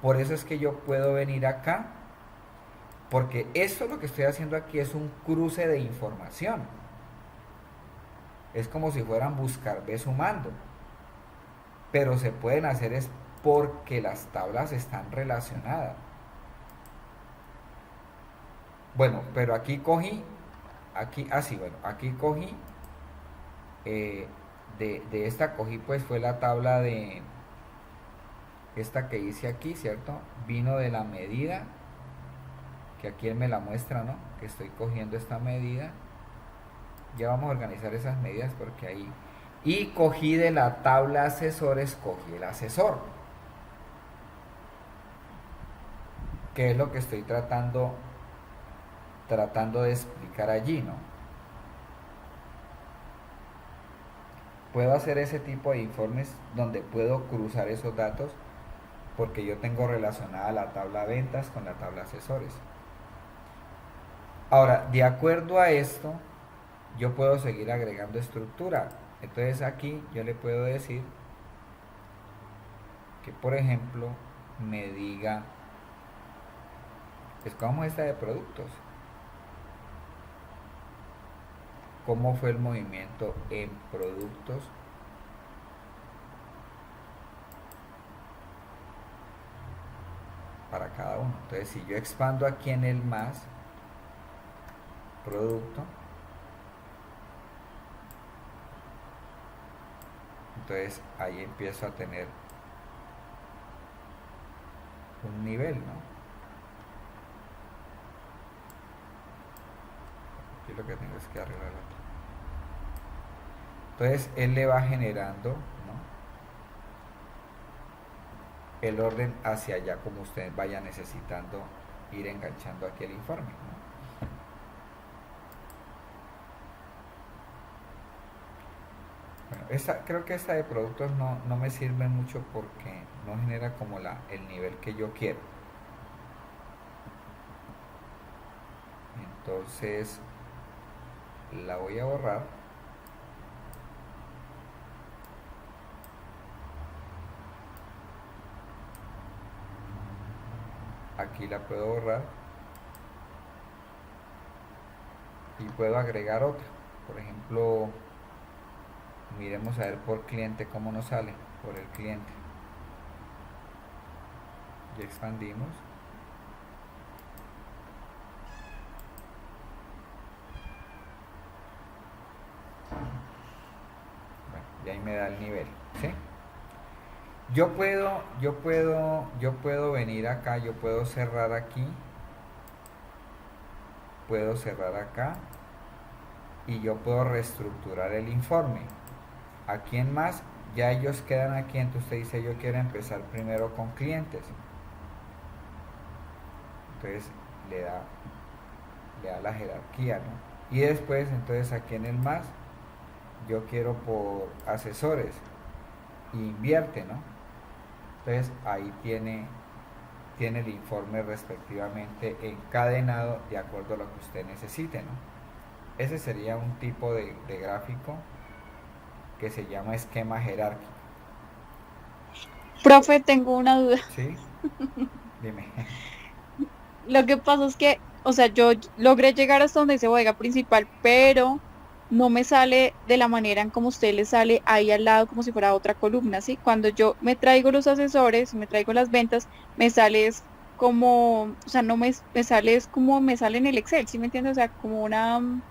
Por eso es que yo puedo venir acá, porque esto lo que estoy haciendo aquí es un cruce de información. Es como si fueran buscar B sumando, pero se pueden hacer es porque las tablas están relacionadas. Bueno, pero aquí cogí, aquí cogí, de esta cogí, pues fue la tabla de esta que hice aquí, ¿cierto? Vino de la medida, que aquí él me la muestra, ¿no? Que estoy cogiendo esta medida. Ya vamos a organizar esas medidas porque ahí. Y cogí de la tabla asesores, cogí el asesor, que es lo que estoy tratando de explicar allí, ¿no? Puedo hacer ese tipo de informes donde puedo cruzar esos datos porque yo tengo relacionada la tabla ventas con la tabla asesores. Ahora, de acuerdo a esto, yo puedo seguir agregando estructura. Entonces aquí yo le puedo decir que, por ejemplo, me diga, escogamos esta de productos. ¿Cómo fue el movimiento en productos? Para cada uno. Entonces, si yo expando aquí en el más, producto, entonces ahí empiezo a tener un nivel, ¿no? Aquí lo que tengo es que arreglar otro. Entonces él le va generando, ¿no? el orden hacia allá como ustedes vayan necesitando ir enganchando aquí el informe, ¿no? Bueno, creo que esta de productos no me sirve mucho porque no genera como el nivel que yo quiero. Entonces la voy a borrar. Aquí la puedo borrar y puedo agregar otra. Por ejemplo, miremos a ver por cliente cómo nos sale, por el cliente. Y expandimos. Bueno, y ahí me da el nivel, ¿sí? Yo puedo venir acá, yo puedo cerrar aquí, puedo cerrar acá y yo puedo reestructurar el informe. Aquí en más, ya ellos quedan aquí, entonces usted dice yo quiero empezar primero con clientes. Entonces le da la jerarquía, ¿no? Y después, entonces aquí en el más, yo quiero por asesores, y invierte, ¿no? Entonces ahí tiene el informe respectivamente encadenado de acuerdo a lo que usted necesite, ¿no? Ese sería un tipo de gráfico que se llama esquema jerárquico. Profe, tengo una duda. ¿Sí? Dime. Lo que pasa es que, o sea, yo logré llegar hasta donde dice bodega principal, pero no me sale de la manera en como usted le sale ahí al lado como si fuera otra columna, ¿sí? Cuando yo me traigo los asesores, me traigo las ventas, me sale es como, o sea, no me sale es como me sale en el Excel, ¿sí me entiendes? O sea, como una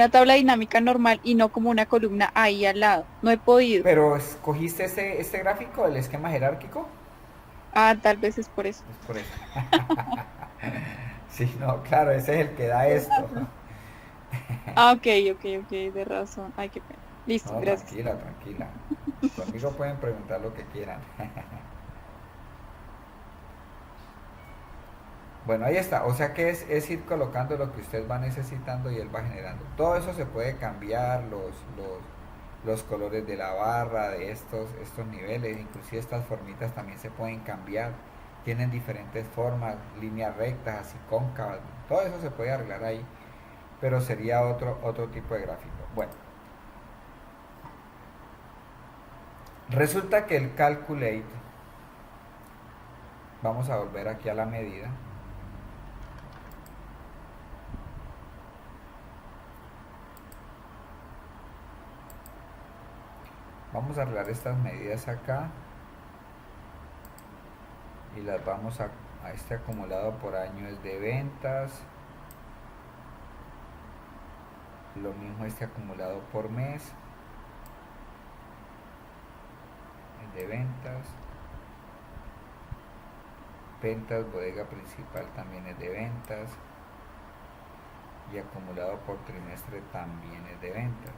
tabla dinámica normal y no como una columna ahí al lado. No he podido. Pero escogiste este gráfico, el esquema jerárquico. Ah, tal vez es por eso. Es por eso. Sí, no, claro, ese es el que da esto. Ah, ok, de razón. Ay, qué pena. Listo, No, gracias. tranquila. Conmigo pueden preguntar lo que quieran. Bueno, ahí está. O sea que es ir colocando lo que usted va necesitando y él va generando. Todo eso se puede cambiar, los colores de la barra, de estos niveles, inclusive estas formitas también se pueden cambiar. Tienen diferentes formas, líneas rectas, así cóncavas. Todo eso se puede arreglar ahí, pero sería otro tipo de gráfico. Bueno, resulta que el calculate, vamos a volver aquí a la medida. Vamos a arreglar estas medidas acá y las vamos a este acumulado por año es de ventas, lo mismo este acumulado por mes es de ventas, bodega principal también es de ventas y acumulado por trimestre también es de ventas.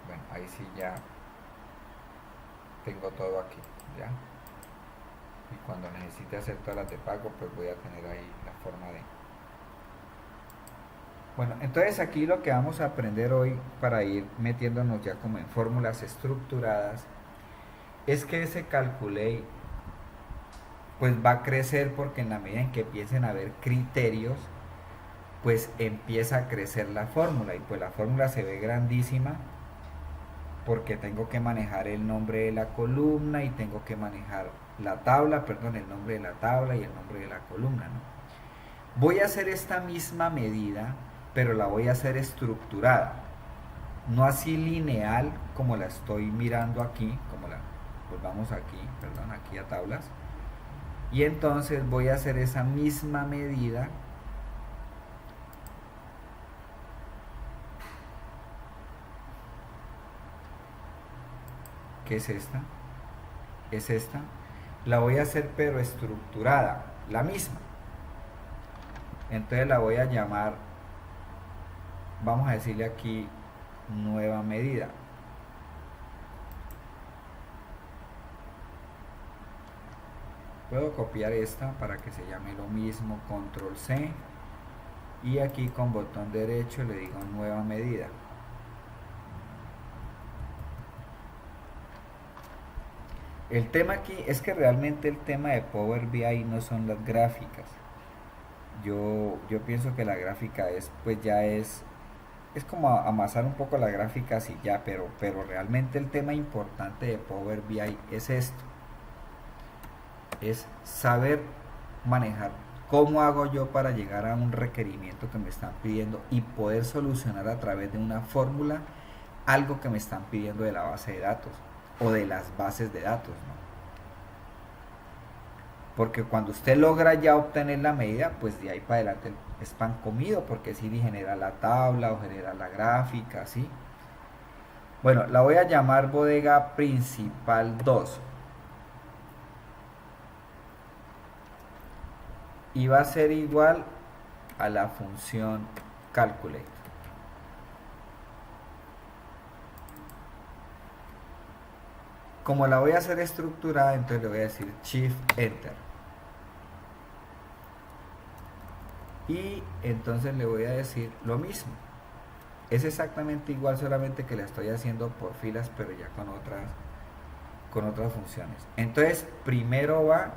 Bueno, ahí sí ya tengo todo aquí, ¿ya? Y cuando necesite hacer todas las de pago, pues voy a tener ahí la forma de... Bueno, entonces aquí lo que vamos a aprender hoy para ir metiéndonos ya como en fórmulas estructuradas es que ese calculate pues va a crecer porque en la medida en que empiecen a haber criterios pues empieza a crecer la fórmula y pues la fórmula se ve grandísima porque tengo que manejar el nombre de la columna y tengo que manejar la tabla, perdón, el nombre de la tabla y el nombre de la columna, ¿no? Voy a hacer esta misma medida, pero la voy a hacer estructurada, no así lineal como la estoy mirando aquí, pues vamos aquí, perdón, aquí a tablas, y entonces voy a hacer esa misma medida que es esta, la voy a hacer pero estructurada, la misma. Entonces la voy a llamar vamos a decirle aquí nueva medida. Puedo copiar esta para que se llame lo mismo, control C, y aquí con botón derecho le digo nueva medida. El tema aquí es que realmente el tema de Power BI no son las gráficas. Yo pienso que la gráfica es, pues ya es como amasar un poco las gráficas y ya, pero realmente el tema importante de Power BI es esto. Es saber manejar cómo hago yo para llegar a un requerimiento que me están pidiendo y poder solucionar a través de una fórmula algo que me están pidiendo de la base de datos o de las bases de datos, ¿no? Porque cuando usted logra ya obtener la medida, pues de ahí para adelante es pan comido, porque si genera la tabla o genera la gráfica, ¿sí? Bueno, la voy a llamar bodega principal 2. Y va a ser igual a la función calculate. Como la voy a hacer estructurada, entonces le voy a decir Shift Enter. Y entonces le voy a decir lo mismo. Es exactamente igual, solamente que la estoy haciendo por filas, pero ya con otras funciones. Entonces, primero va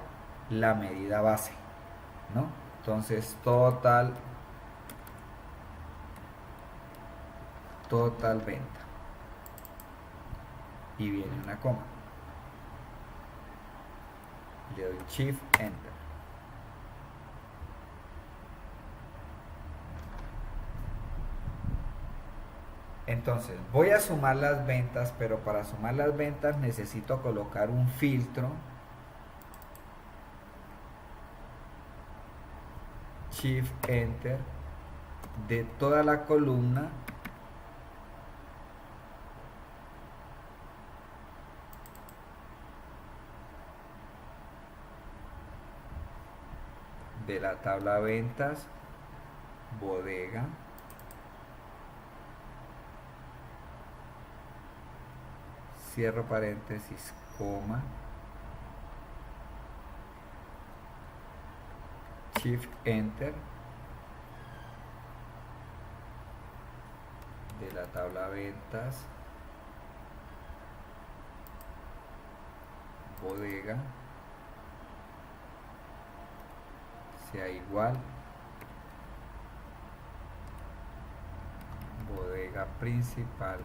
la medida base, ¿no? Entonces, total venta. Y viene una coma. Le doy Shift Enter. Entonces voy a sumar las ventas, pero para sumar las ventas necesito colocar un filtro. Shift Enter de toda la columna de la tabla ventas, bodega, cierro paréntesis, coma, Shift Enter de la tabla ventas, bodega, sea igual, bodega principal,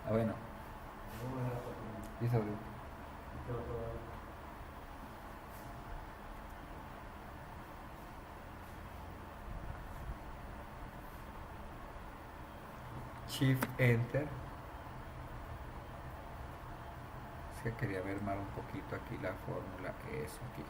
bueno, listo. Shift Enter. Es que quería ver más un poquito aquí la fórmula, eso aquí.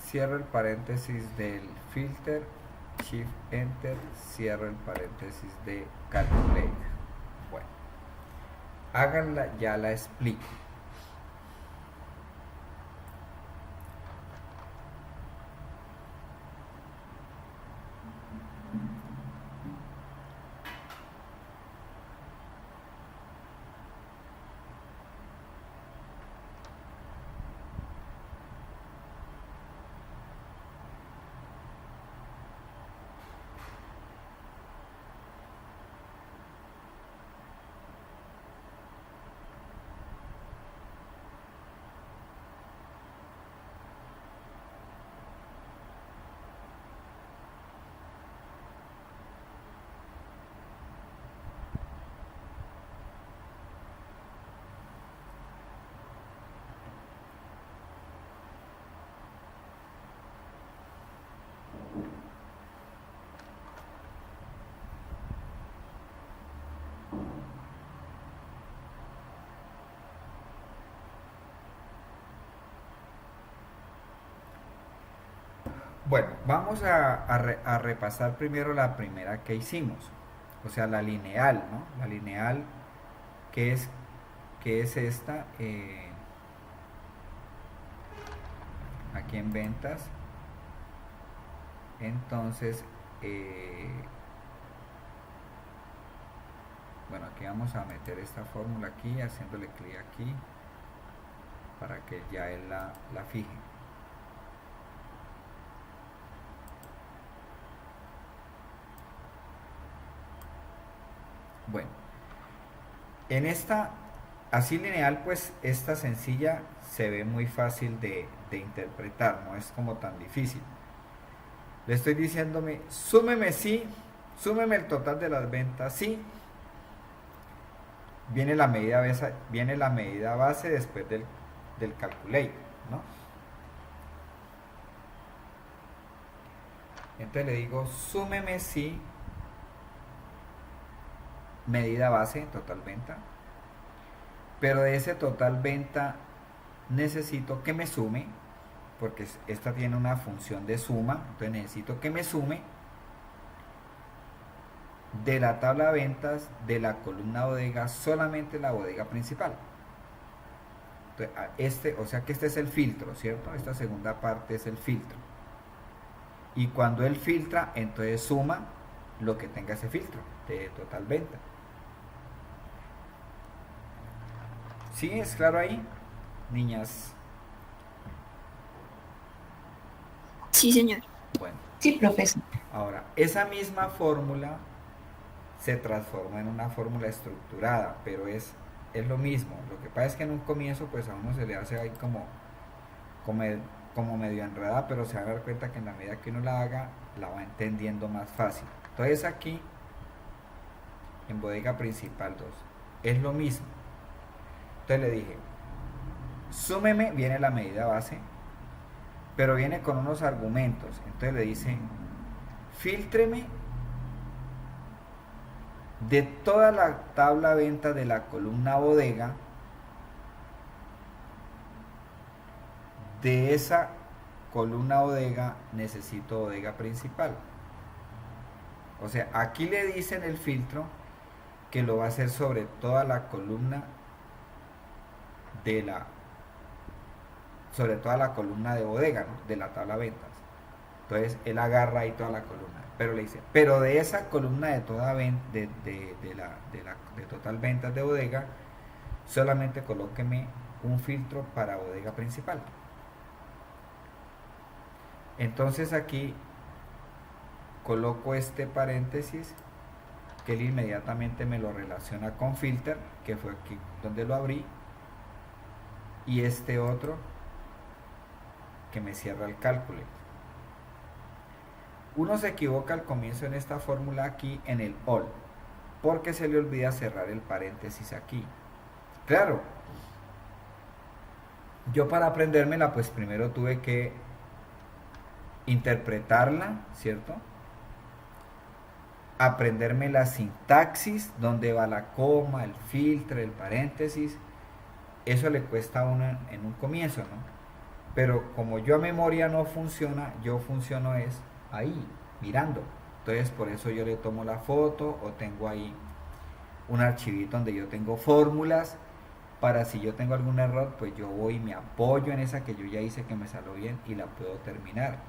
Cierro el paréntesis del filter, Shift Enter, cierro el paréntesis de calculate. Bueno, háganla, ya la explico. Bueno, vamos a repasar primero la primera que hicimos, o sea, la lineal, ¿no? La lineal que es esta, aquí en ventas. Entonces, bueno, aquí vamos a meter esta fórmula aquí, haciéndole clic aquí, para que ya él la fije. Bueno, en esta, así lineal, pues esta sencilla se ve muy fácil de interpretar, no es como tan difícil. Le estoy diciéndome, súmeme sí, súmeme el total de las ventas sí. Viene la medida base después del calculate, ¿no? Entonces le digo, súmeme sí, medida base, total venta. Pero de ese total venta necesito que me sume, porque esta tiene una función de suma, entonces necesito que me sume de la tabla de ventas de la columna bodega solamente la bodega principal. Entonces, o sea que este es el filtro, ¿cierto? Esta segunda parte es el filtro. Y cuando él filtra, entonces suma lo que tenga ese filtro de total venta. ¿Sí? ¿Es claro ahí, niñas? Sí, señor. Bueno. Sí, profesor. Ahora, esa misma fórmula se transforma en una fórmula estructurada, pero es lo mismo. Lo que pasa es que en un comienzo pues a uno se le hace ahí como medio enredada, pero se va a dar cuenta que en la medida que uno la haga, la va entendiendo más fácil. Entonces aquí, en bodega principal 2, es lo mismo. Entonces le dije, súmeme, viene la medida base, pero viene con unos argumentos. Entonces le dice, fíltreme de toda la tabla venta de la columna bodega, de esa columna bodega necesito bodega principal. O sea, aquí le dicen el filtro que lo va a hacer sobre toda la columna sobre toda la columna de bodega, ¿no? De la tabla ventas. Entonces él agarra ahí toda la columna, pero le dice, pero de esa columna de toda de total ventas de bodega, solamente colóqueme un filtro para bodega principal. Entonces aquí coloco este paréntesis que él inmediatamente me lo relaciona con filter, que fue aquí donde lo abrí, y este otro que me cierra el cálculo. Uno se equivoca al comienzo en esta fórmula aquí en el all, porque se le olvida cerrar el paréntesis aquí. Claro, yo para aprendérmela pues primero tuve que interpretarla, ¿cierto? Aprenderme la sintaxis, dónde va la coma, el filtro, el paréntesis. Eso le cuesta a uno en un comienzo, ¿no? Pero como yo a memoria no funciona, yo funciono es ahí, mirando. Entonces por eso yo le tomo la foto o tengo ahí un archivito donde yo tengo fórmulas para si yo tengo algún error, pues yo voy y me apoyo en esa que yo ya hice que me salió bien y la puedo terminar.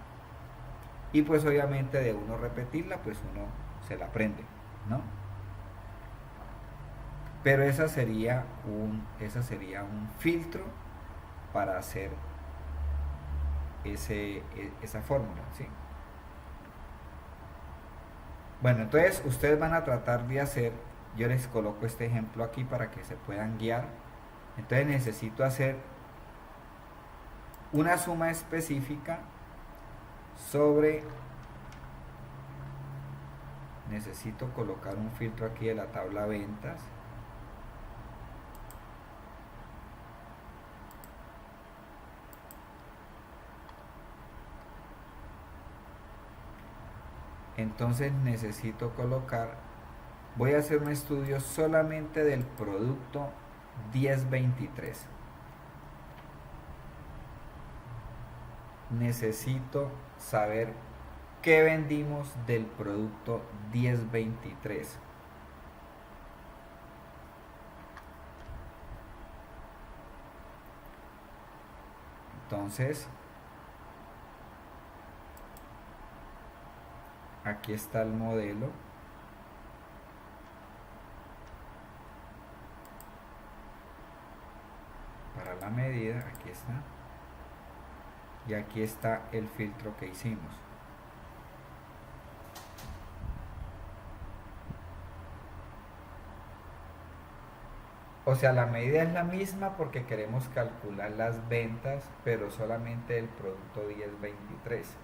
Y pues obviamente de uno repetirla, pues uno se la aprende, ¿no? Pero esa sería un filtro para hacer esa fórmula, ¿sí? Bueno, entonces ustedes van a tratar de hacer, yo les coloco este ejemplo aquí para que se puedan guiar. Entonces necesito hacer una suma específica sobre, necesito colocar un filtro aquí de la tabla ventas. Entonces necesito colocar, voy a hacer un estudio solamente del producto 1023. necesito saber qué vendimos del producto 1023. Entonces, aquí está el modelo. Para la medida, aquí está. Y aquí está el filtro que hicimos. O sea, la medida es la misma porque queremos calcular las ventas, pero solamente el producto 1023.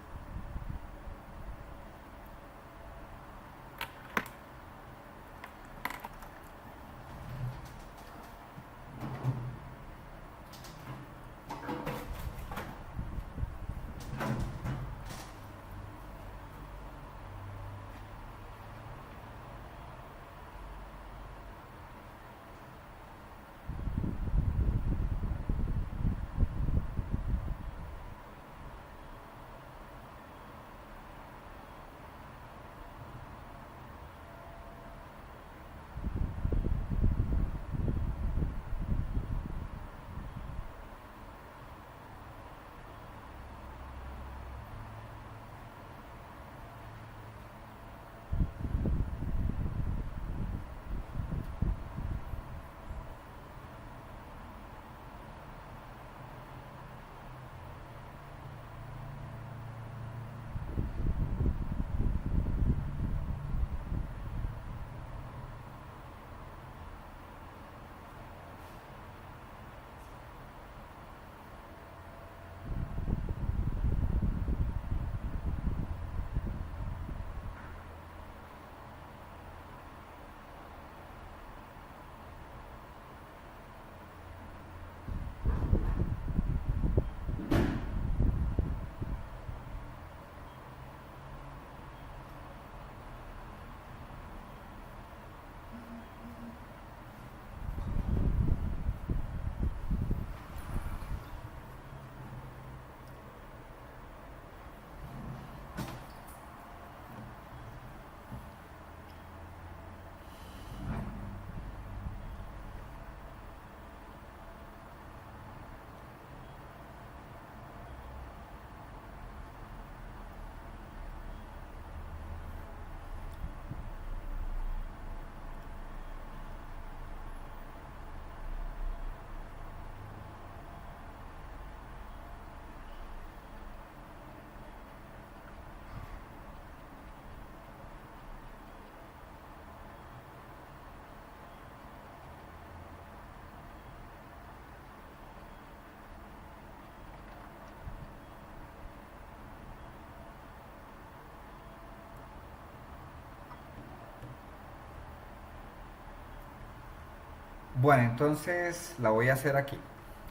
Bueno, entonces la voy a hacer aquí.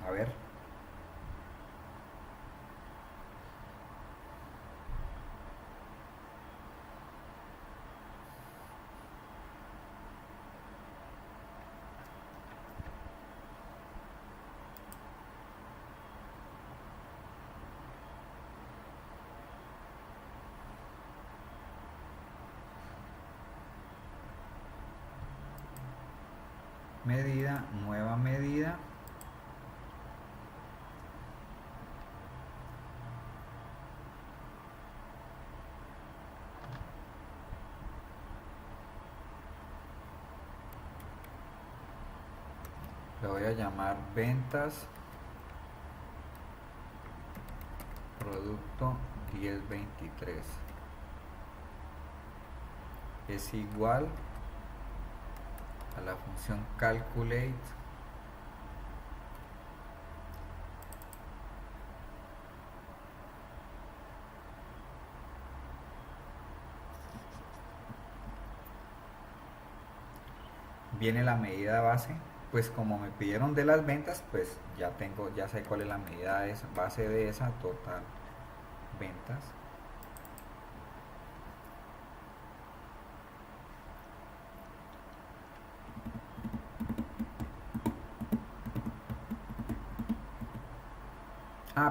A ver. Medida, nueva medida. Le voy a llamar ventas producto 1023. Es igual a la función calculate viene la medida base. Pues como me pidieron de las ventas, pues ya sé cuál es la medida base de esa total ventas.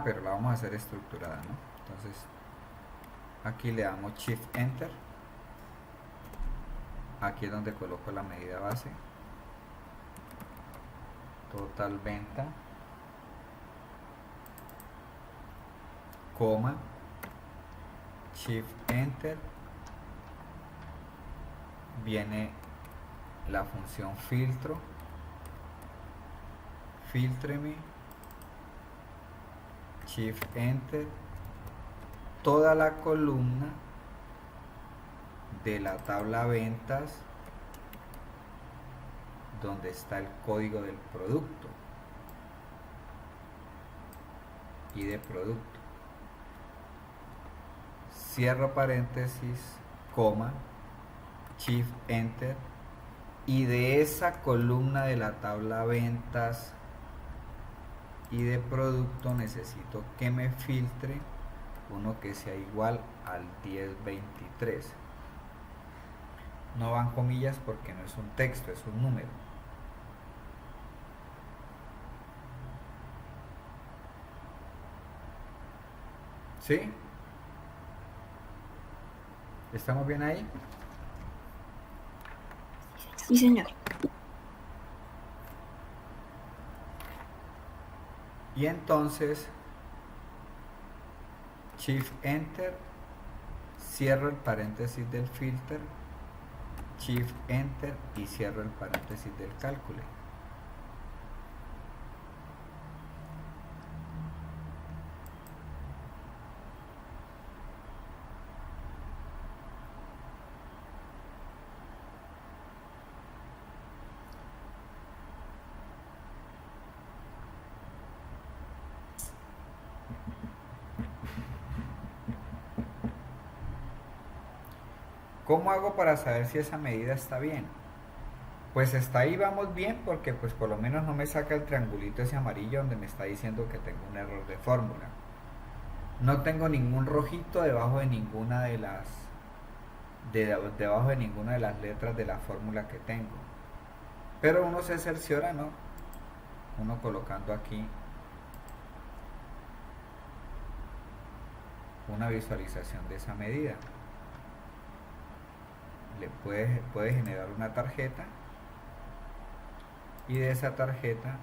pero la vamos a hacer estructurada, ¿no? Entonces, aquí le damos Shift Enter. Aquí es donde coloco la medida base. Total venta, coma, Shift Enter, viene la función filtro, filtreme, Shift Enter, toda la columna de la tabla ventas donde está el código del producto y de producto, cierro paréntesis, coma, Shift Enter, y de esa columna de la tabla ventas y de producto necesito que me filtre uno que sea igual al 1023. No van comillas porque no es un texto, es un número. ¿Sí? ¿Estamos bien ahí? Sí, señor. Y entonces Shift Enter, cierro el paréntesis del filter, Shift Enter y cierro el paréntesis del cálculo. ¿Cómo hago para saber si esa medida está bien? Pues está ahí, vamos bien, porque pues por lo menos no me saca el triangulito ese amarillo donde me está diciendo que tengo un error de fórmula. No tengo ningún rojito debajo de ninguna de las debajo de ninguna de las letras de la fórmula que tengo. Pero uno se cerciora, ¿no? Uno colocando aquí una visualización de esa medida. Le puede generar una tarjeta y de esa tarjeta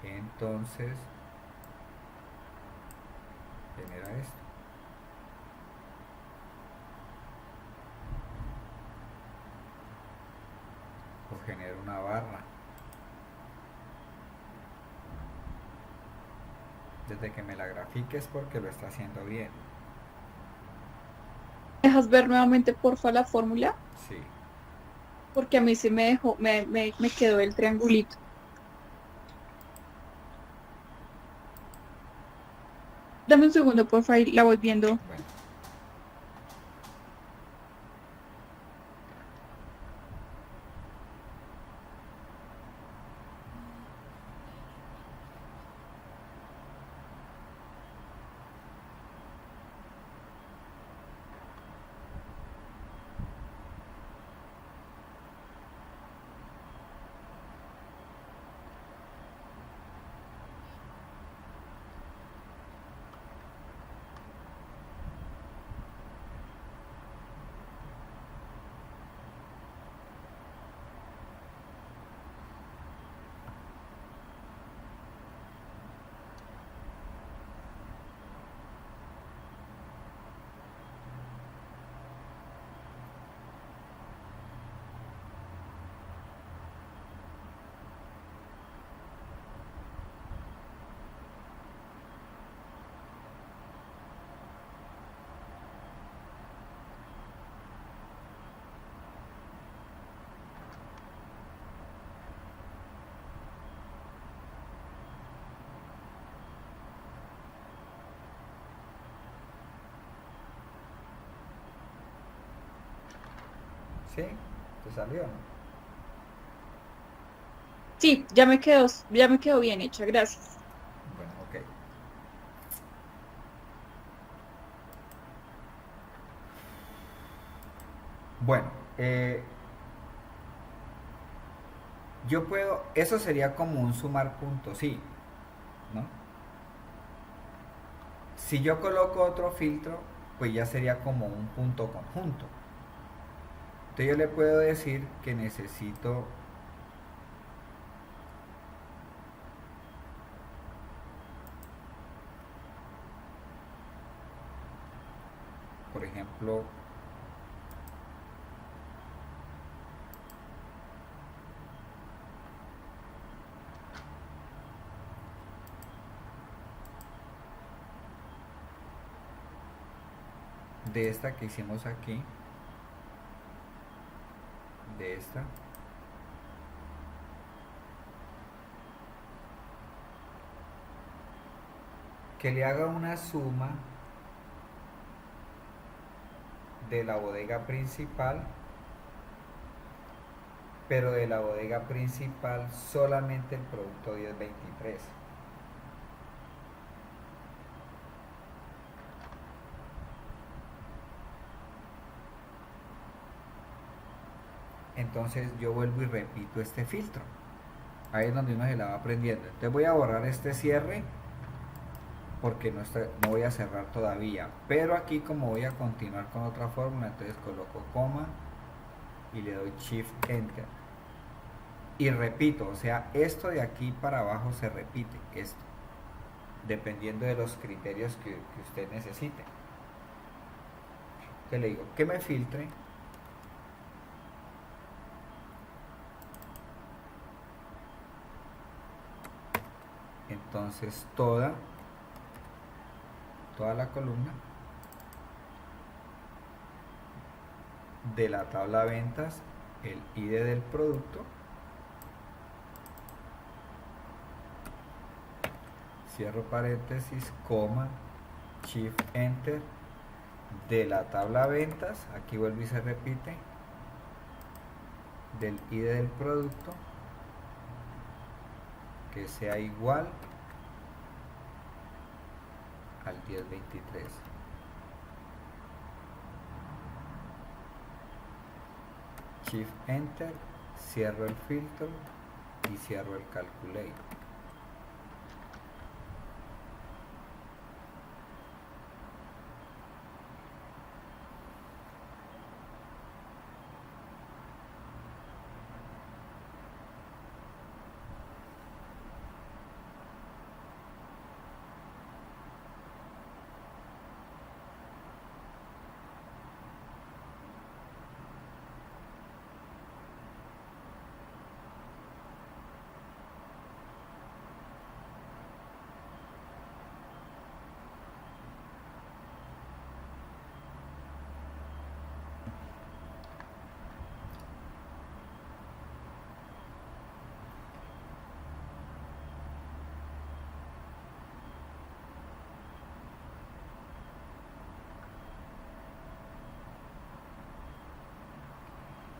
entonces genera esto. O genera una barra. Desde que me la grafiques porque lo está haciendo bien. ¿Dejas ver nuevamente, porfa, la fórmula? Sí. Porque a mí se me dejó, me quedó el triangulito. Dame un segundo, porfa, y la voy viendo. Bueno. ¿Sí? ¿Te salió? Sí, ya me quedó bien hecha, gracias. Bueno, ok. Bueno, yo puedo, eso sería como un sumar puntos, sí. ¿no? Si yo coloco otro filtro, pues ya sería como un punto conjunto. Entonces yo le puedo decir que necesito por ejemplo de esta que hicimos aquí, de esta, que le haga una suma de la bodega principal, pero de la bodega principal solamente el producto 1023. Entonces yo vuelvo y repito este filtro. Ahí es donde uno se la va aprendiendo. Entonces voy a borrar este cierre porque no voy a cerrar todavía. Pero aquí, como voy a continuar con otra fórmula, entonces coloco coma y le doy Shift Enter. Y repito, o sea, esto de aquí para abajo se repite, esto, dependiendo de los criterios que usted necesite. Entonces le digo que me filtre. Entonces toda la columna de la tabla ventas, el ID del producto, cierro paréntesis, coma, Shift Enter, de la tabla ventas, aquí vuelve y se repite, del ID del producto, que sea igual al 1023. Shift Enter, cierro el filtro y cierro el Calculate.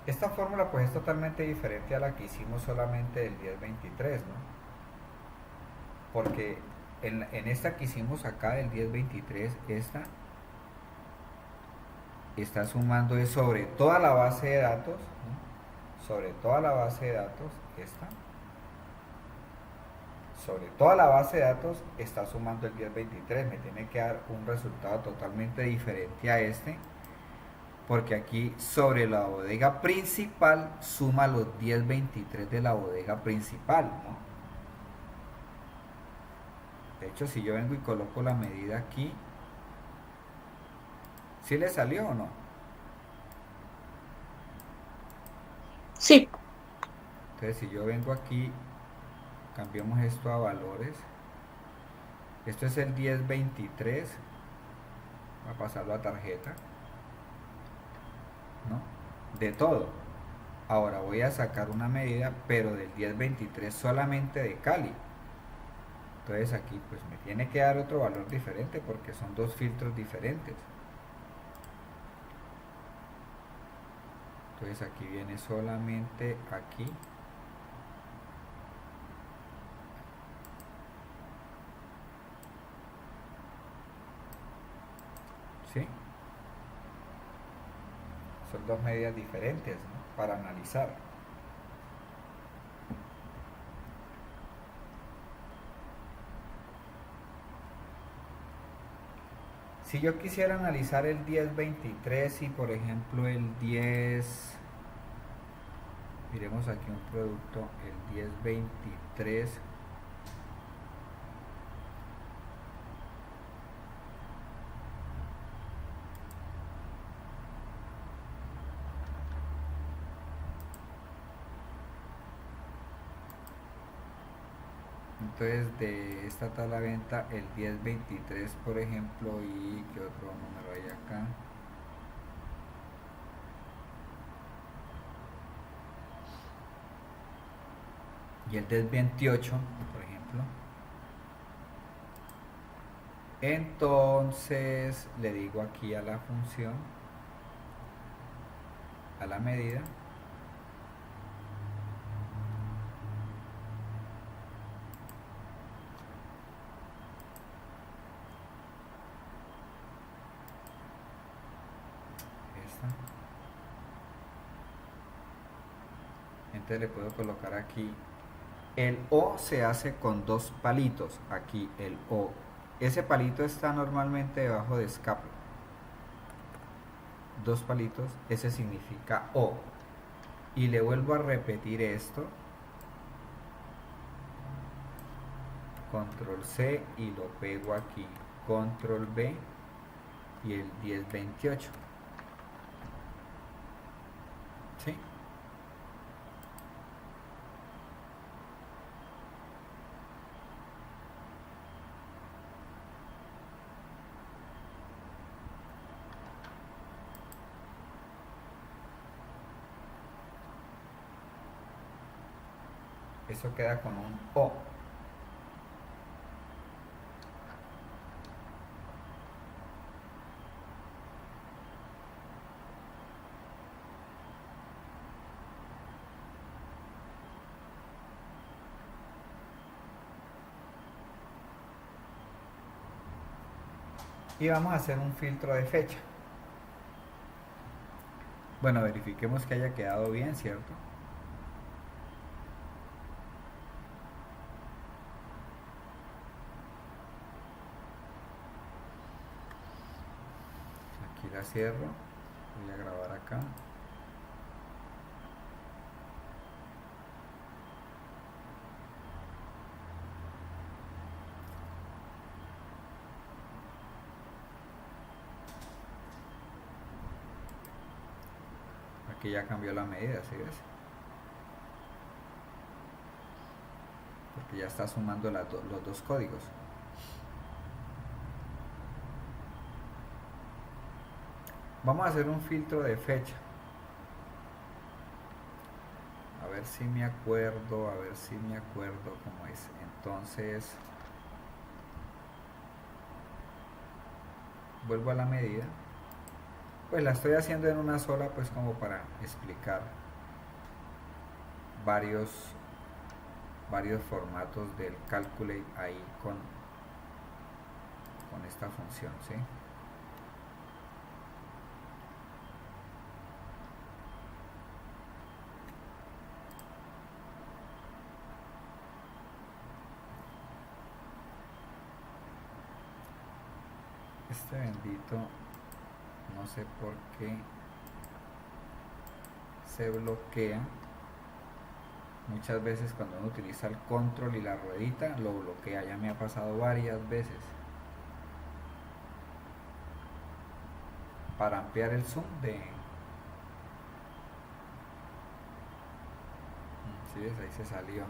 Esta fórmula pues es totalmente diferente a la que hicimos solamente del 1023, ¿no? Porque en esta que hicimos acá del 1023, esta está sumando es sobre toda la base de datos, ¿no? Sobre toda la base de datos, esta. Sobre toda la base de datos está sumando el 1023, me tiene que dar un resultado totalmente diferente a este. Porque aquí sobre la bodega principal suma los 1023 de la bodega principal, ¿no? De hecho, si yo vengo y coloco la medida aquí, ¿sí le salió o no? Sí. Entonces, si yo vengo aquí, cambiamos esto a valores. Esto es el 1023. Voy a pasarlo a tarjeta, ¿no? De todo. Ahora voy a sacar una medida, pero del 1023 solamente de Cali. Entonces aquí pues me tiene que dar otro valor diferente porque son dos filtros diferentes. Entonces aquí viene solamente aquí. ¿Sí? Son dos medidas diferentes, ¿no? Para analizar. Si yo quisiera analizar el 1023 y por ejemplo el 10, miremos aquí un producto, el 1023, entonces de esta tabla de venta el 1023 por ejemplo, y qué otro número hay acá, y el 1028 por ejemplo. Entonces le digo aquí a la función, a la medida, esta. Entonces le puedo colocar aquí, el O se hace con dos palitos, aquí el O. Ese palito está normalmente debajo de escape. Dos palitos, ese significa O. Y le vuelvo a repetir esto. Control C y lo pego aquí. Control V y el 1028. ¿Sí? Eso queda con un O. Y vamos a hacer un filtro de fecha. Bueno, verifiquemos que haya quedado bien, ¿cierto? Aquí la cierro. Voy a grabar acá. Aquí ya cambió la medida, ¿sí ves? Porque ya está sumando los dos códigos. Vamos a hacer un filtro de fecha. A ver si me acuerdo, cómo es. Entonces, vuelvo a la medida. Pues la estoy haciendo en una sola, pues como para explicar varios formatos del calculate ahí con esta función, ¿sí? Este bendito, no sé por qué se bloquea. Muchas veces cuando uno utiliza el control y la ruedita lo bloquea, ya me ha pasado varias veces. Para ampliar el zoom de... ¿Sí ves? Ahí se salió.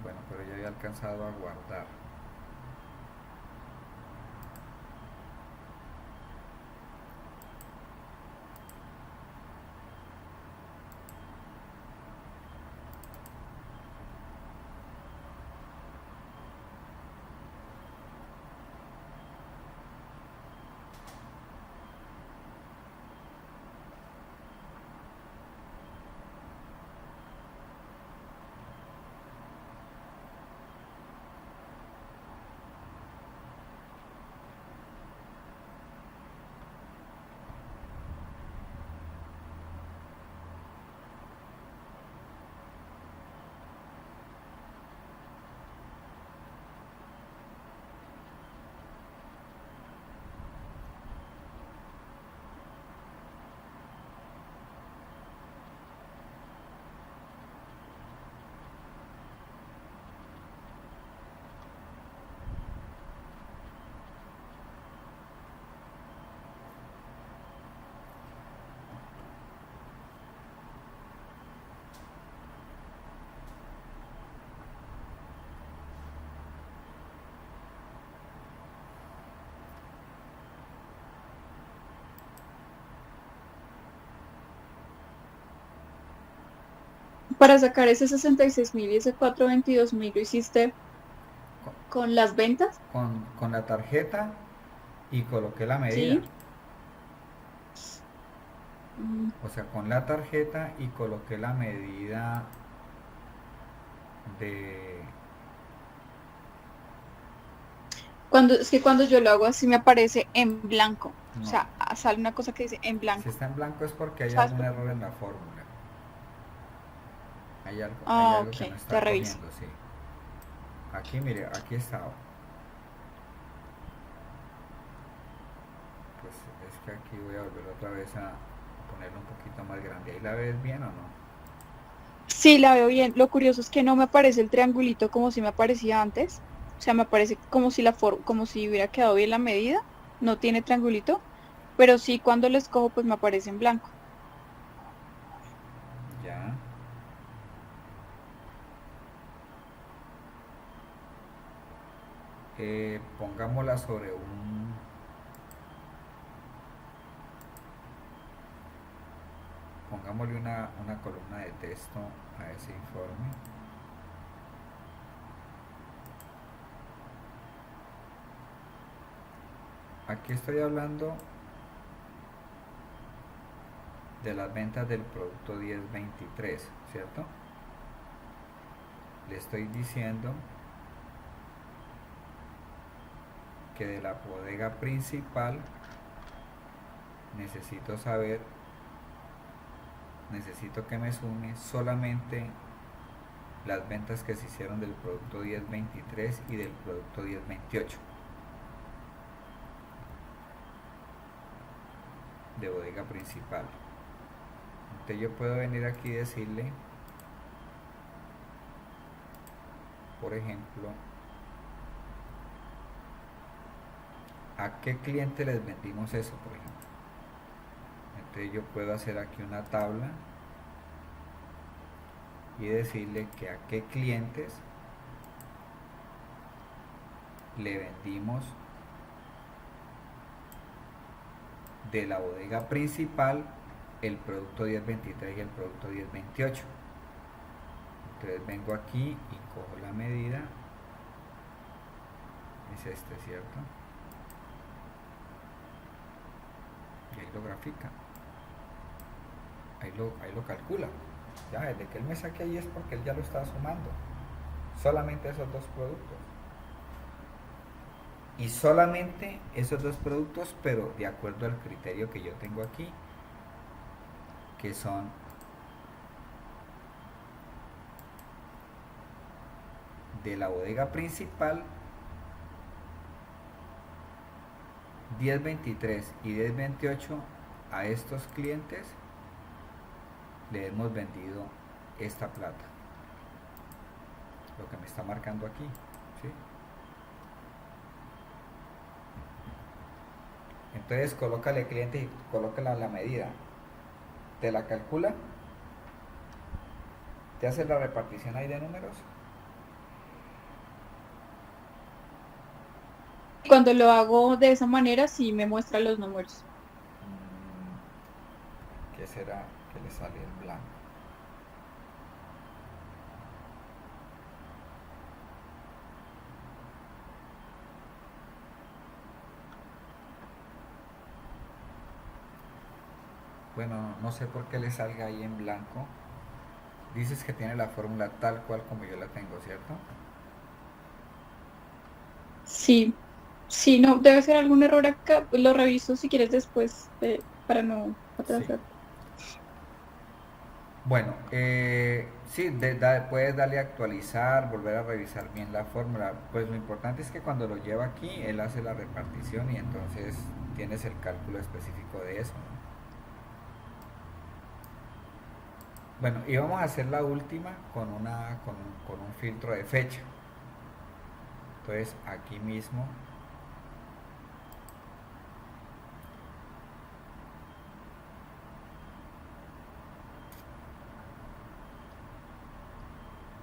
Bueno, pero ya había alcanzado a guardar. para sacar ese 66.000 y ese 422.000 lo hiciste con las ventas, con la tarjeta y coloqué la medida. ¿sí? Mm, O sea, con la tarjeta y coloqué la medida de... es que cuando yo lo hago así me aparece en blanco. O No, sea, sale una cosa que dice en si blanco. está en blanco es porque hay ¿Sabes algún por qué? error en la fórmula. Hay Ah, algo que no ok, está ya reviso. cogiendo, sí. Aquí, mire, aquí está. Pues es que aquí voy a volver otra vez a ponerlo un poquito más grande. ¿Ahí la ves bien o no? Sí, la veo bien. Lo curioso es que no me aparece el triangulito como si me aparecía antes. O sea, me aparece como si como si hubiera quedado bien la medida. No tiene triangulito, pero sí cuando lo escojo pues me aparece en blanco. Ya. Pongámosla sobre un... Pongámosle una columna de texto a ese informe. Aquí estoy hablando de las ventas del producto 1023, ¿cierto? Le estoy diciendo que de la bodega principal necesito que me sume solamente las ventas que se hicieron del producto 1023 y del producto 1028 de bodega principal. Entonces yo puedo venir aquí y decirle, por ejemplo, a qué cliente les vendimos eso, por ejemplo. Entonces yo puedo hacer aquí una tabla y decirle que a qué clientes le vendimos de la bodega principal el producto 1023 y el producto 1028. Entonces vengo aquí y cojo la medida, es este, ¿cierto? Y ahí lo grafica, ahí lo calcula. Ya, desde que él me saque ahí es porque él ya lo está sumando. Solamente esos dos productos. Y solamente esos dos productos, pero de acuerdo al criterio que yo tengo aquí, que son de la bodega principal 1023 y 1028. A estos clientes le hemos vendido esta plata, lo que me está marcando aquí, ¿sí? Entonces colócale cliente y colócala la medida, te la calcula, te hace la repartición ahí de números. Cuando lo hago de esa manera sí me muestra los números. ¿Qué será que le sale el blanco? Bueno, no sé por qué le salga ahí en blanco. Dices que tiene la fórmula tal cual como yo la tengo, ¿cierto? Sí, sí, no, debe ser algún error acá. Lo reviso si quieres después para no Sí. atrasar. Bueno, sí, puedes darle a actualizar, volver a revisar bien la fórmula. Pues lo importante es que cuando lo lleva aquí, él hace la repartición y entonces tienes el cálculo específico de eso, ¿no? Bueno, y vamos a hacer la última con un filtro de fecha. Entonces aquí mismo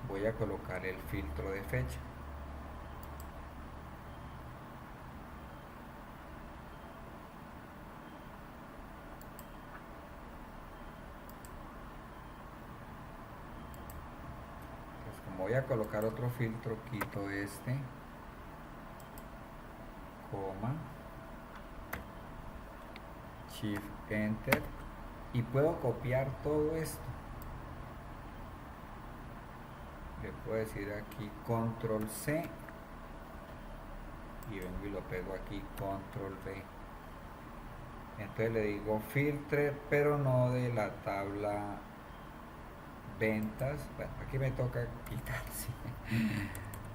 voy a colocar el filtro de fecha. voy a colocar otro filtro, quito este, coma, Shift Enter, y puedo copiar todo esto. Le puedo decir aquí Control C y vengo y lo pego aquí, Control V. Entonces le digo filtre, pero no de la tabla ventas. Bueno, aquí me toca quitar, sí.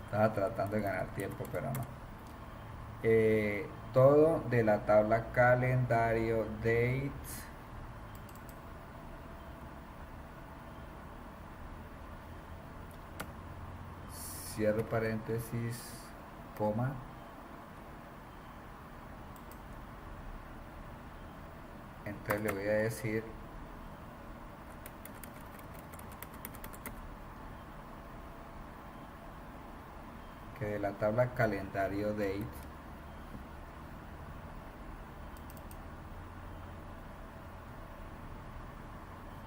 Estaba tratando de ganar tiempo, pero no. Todo de la tabla calendario, dates, cierro paréntesis, coma, entonces le voy a decir que de la tabla calendario date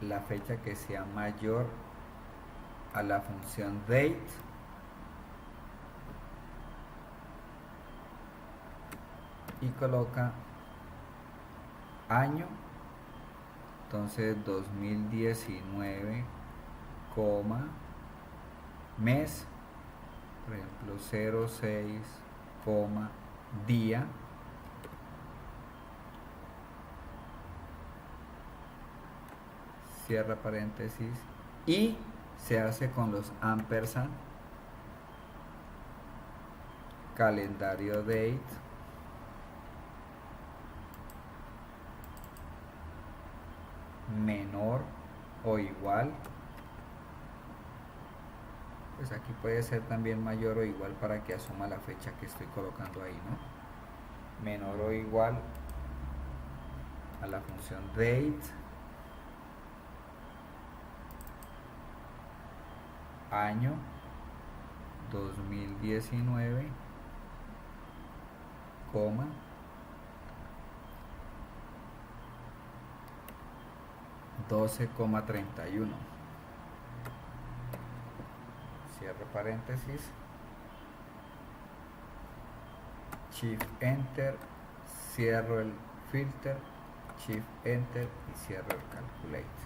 la fecha que sea mayor a la función date y coloca año, entonces 2019, coma, mes, por ejemplo 06, coma, día, cierra paréntesis, y se hace con los ampersand, calendario date, menor o igual, pues aquí puede ser también mayor o igual para que asuma la fecha que estoy colocando ahí, ¿no? Menor o igual a la función date, año 2019, coma, $12,31, cierro paréntesis, Shift Enter, cierro el filter, Shift Enter y cierro el calculate.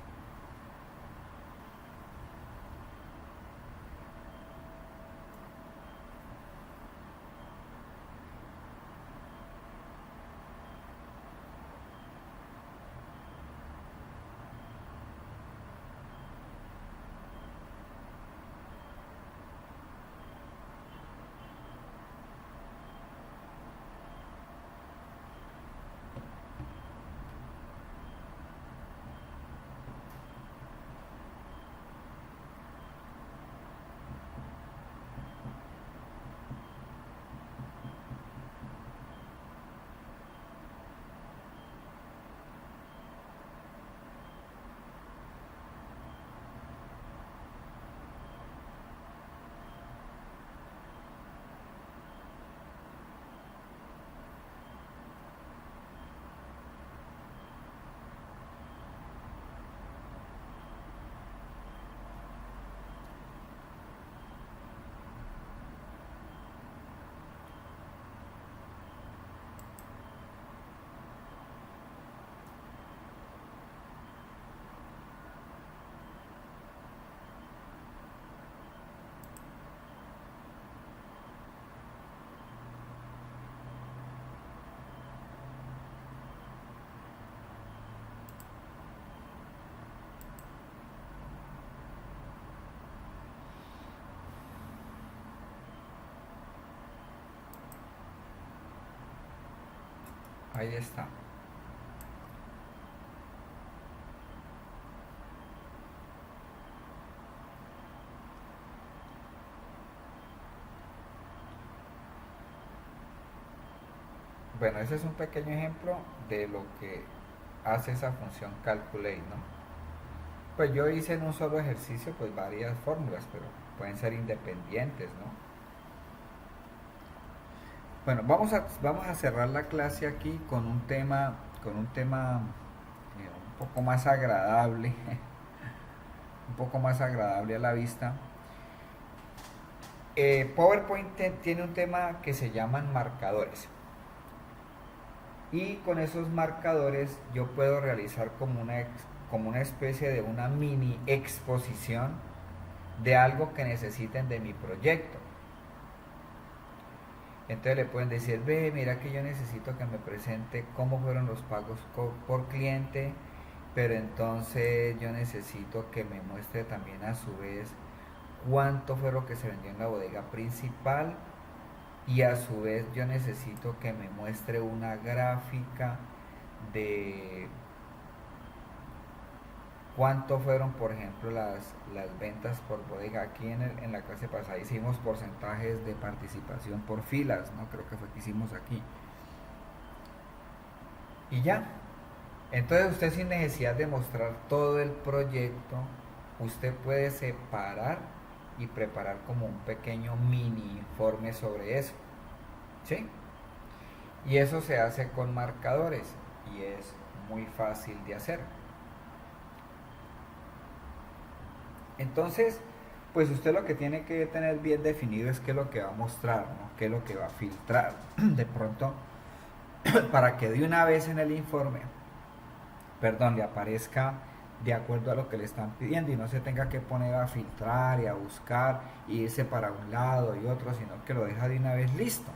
Ahí está. Bueno, ese es un pequeño ejemplo de lo que hace esa función calculate, ¿no? Pues yo hice en un solo ejercicio pues varias fórmulas, pero pueden ser independientes, ¿no? Bueno, vamos a cerrar la clase aquí con un tema un poco más agradable, un poco más agradable a la vista. PowerPoint tiene un tema que se llaman marcadores. Y con esos marcadores yo puedo realizar como una especie de una mini exposición de algo que necesiten de mi proyecto. Entonces le pueden decir, ve, mira que yo necesito que me presente cómo fueron los pagos por cliente, pero entonces yo necesito que me muestre también a su vez cuánto fue lo que se vendió en la bodega principal, y a su vez yo necesito que me muestre una gráfica de cuánto fueron, por ejemplo, las ventas por bodega. Aquí en la clase pasada hicimos porcentajes de participación por filas, ¿no? Creo que fue que hicimos aquí. Y ya. Entonces usted, sin necesidad de mostrar todo el proyecto, usted puede separar y preparar como un pequeño mini informe sobre eso, ¿sí? Y eso se hace con marcadores y es muy fácil de hacer. Entonces, pues usted lo que tiene que tener bien definido es qué es lo que va a mostrar, ¿no? Qué es lo que va a filtrar. De pronto, para que de una vez en el informe, le aparezca de acuerdo a lo que le están pidiendo y no se tenga que poner a filtrar y a buscar y irse para un lado y otro, sino que lo deja de una vez listo,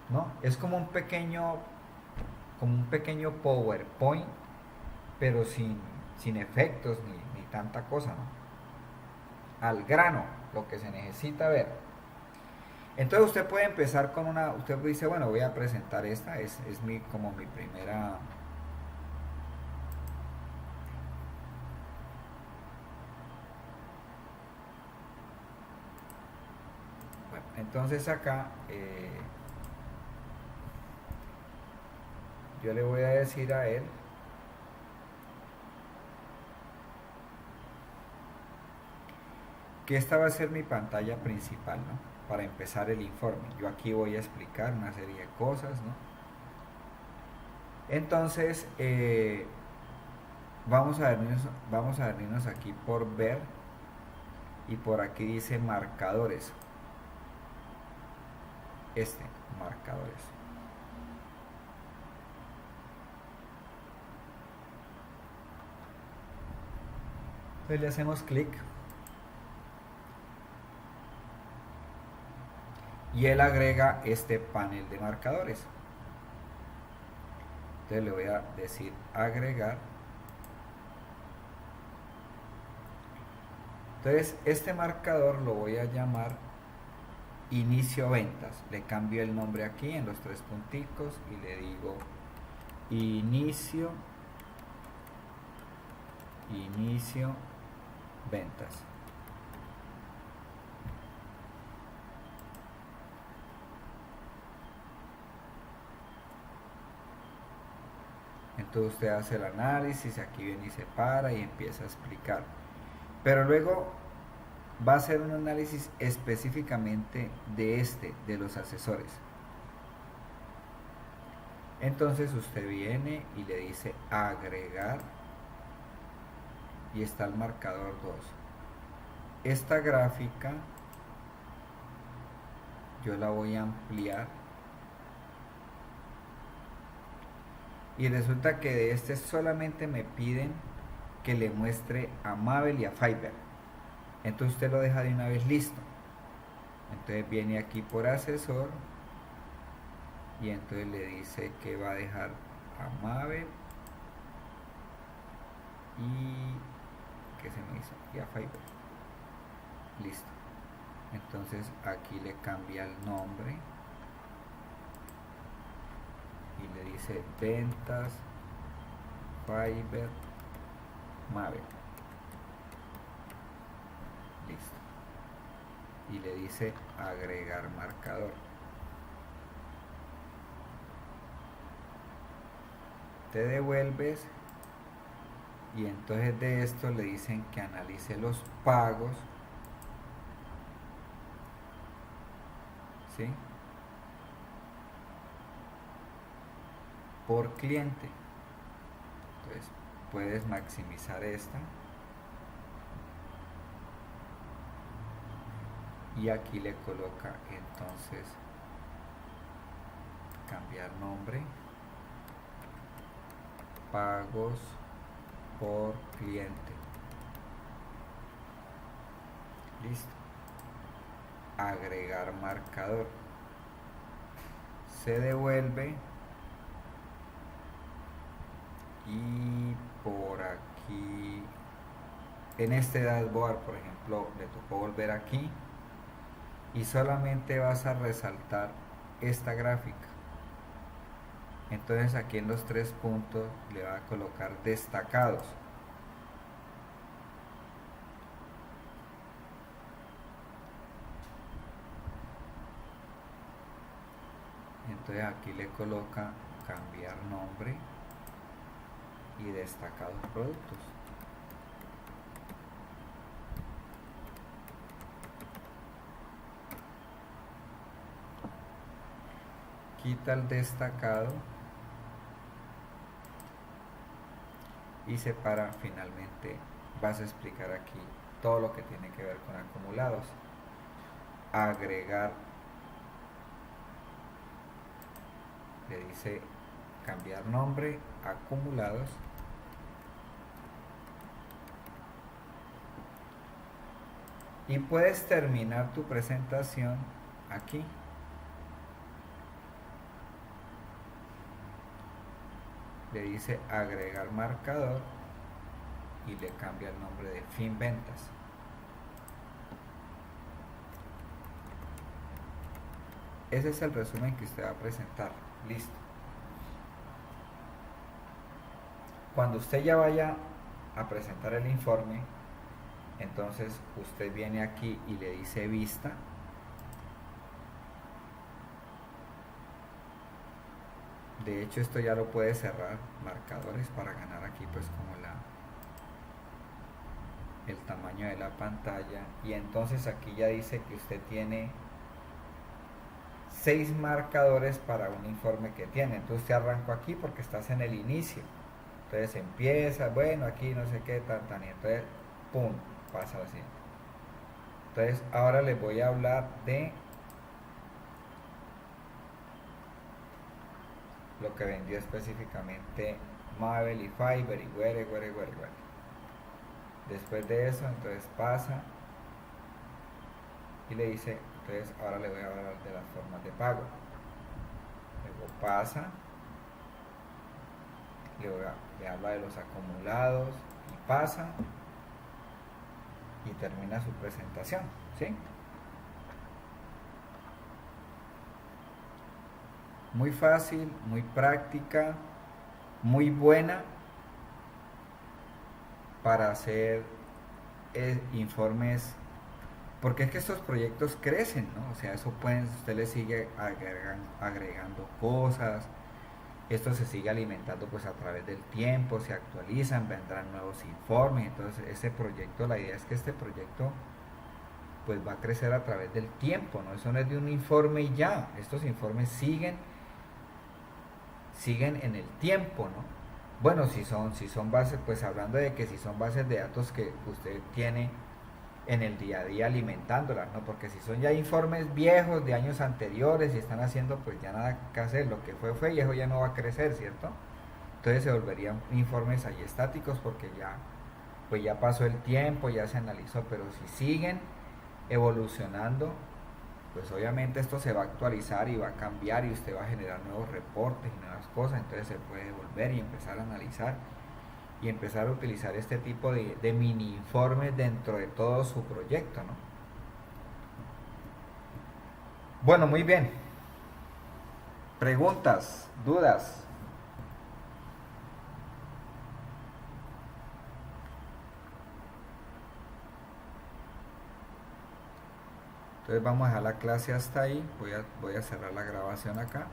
¿no? Es como un pequeño PowerPoint, pero sin efectos ni tanta cosa, ¿no? Al grano, lo que se necesita ver. Entonces usted puede empezar con usted dice, bueno, voy a presentar esta, es como mi primera... Entonces acá yo le voy a decir a él que esta va a ser mi pantalla principal, ¿no? Para empezar el informe. Yo aquí voy a explicar una serie de cosas, ¿no? Entonces vamos a venirnos aquí por ver, y por aquí dice marcadores. Marcadores. Entonces le hacemos clic y él agrega este panel de marcadores. Entonces le voy a decir agregar. Entonces este marcador lo voy a llamar inicio ventas. Le cambio el nombre aquí en los 3 punticos y le digo inicio ventas. Entonces usted hace el análisis, aquí viene y se para y empieza a explicar, pero luego va a hacer un análisis específicamente de los asesores. Entonces usted viene y le dice agregar y está el marcador 2. Esta gráfica yo la voy a ampliar y resulta que de este solamente me piden que le muestre a Mabel y a Fiverr. Entonces usted lo deja de una vez listo. Entonces viene aquí por asesor y entonces le dice que va a dejar a Mabel y ¿qué se me hizo? Y a Fiverr. Listo. Entonces aquí le cambia el nombre y le dice ventas Fiverr Mabel. Listo. Y le dice agregar marcador. Te devuelves y entonces de esto le dicen que analice los pagos, ¿sí? Por cliente. Entonces puedes maximizar esta y aquí le coloca entonces cambiar nombre, pagos por cliente. Listo. Agregar marcador. Se devuelve y por aquí en este dashboard, por ejemplo, le tocó volver aquí y solamente vas a resaltar esta gráfica. Entonces aquí en los 3 puntos le va a colocar destacados. Entonces aquí le coloca cambiar nombre y destacados productos. Quita el destacado y separa. Finalmente vas a explicar aquí todo lo que tiene que ver con acumulados. Agregar, le dice cambiar nombre, acumulados, y puedes terminar tu presentación aquí. Le dice agregar marcador y le cambia el nombre de fin ventas. Ese es el resumen que usted va a presentar. Listo. Cuando usted ya vaya a presentar el informe, entonces usted viene aquí y le dice vista. De hecho, esto ya lo puede cerrar, marcadores, para ganar aquí pues como el tamaño de la pantalla. Y entonces aquí ya dice que usted tiene 6 marcadores para un informe que tiene. Entonces usted arrancó aquí porque estás en el inicio. Entonces empieza, bueno, aquí no sé qué, tan, y entonces, pum, pasa así. Entonces ahora les voy a hablar de lo que vendió específicamente Mabel y Fiverr y Were. Después de eso, entonces pasa y le dice, entonces ahora le voy a hablar de las formas de pago. Luego pasa, le habla de los acumulados y pasa y termina su presentación, ¿sí? Muy fácil, muy práctica, muy buena para hacer informes, porque es que estos proyectos crecen, ¿no? O sea, eso usted le sigue agregando cosas, esto se sigue alimentando pues a través del tiempo, se actualizan, vendrán nuevos informes. Entonces este proyecto, la idea es que este proyecto pues va a crecer a través del tiempo, ¿no? Eso no es de un informe y ya, estos informes siguen en el tiempo, ¿no? Bueno, si son bases, pues hablando de que si son bases de datos que usted tiene en el día a día alimentándolas, ¿no? Porque si son ya informes viejos de años anteriores y están haciendo pues ya nada que hacer, lo que fue y eso ya no va a crecer, ¿cierto? Entonces se volverían informes ahí estáticos porque ya pasó el tiempo, ya se analizó, pero si siguen evolucionando, pues obviamente esto se va a actualizar y va a cambiar y usted va a generar nuevos reportes y nuevas cosas. Entonces se puede volver y empezar a analizar y empezar a utilizar este tipo de mini informes dentro de todo su proyecto, ¿no? Bueno, muy bien. Preguntas, dudas. Entonces vamos a dejar la clase hasta ahí. Voy a cerrar la grabación acá.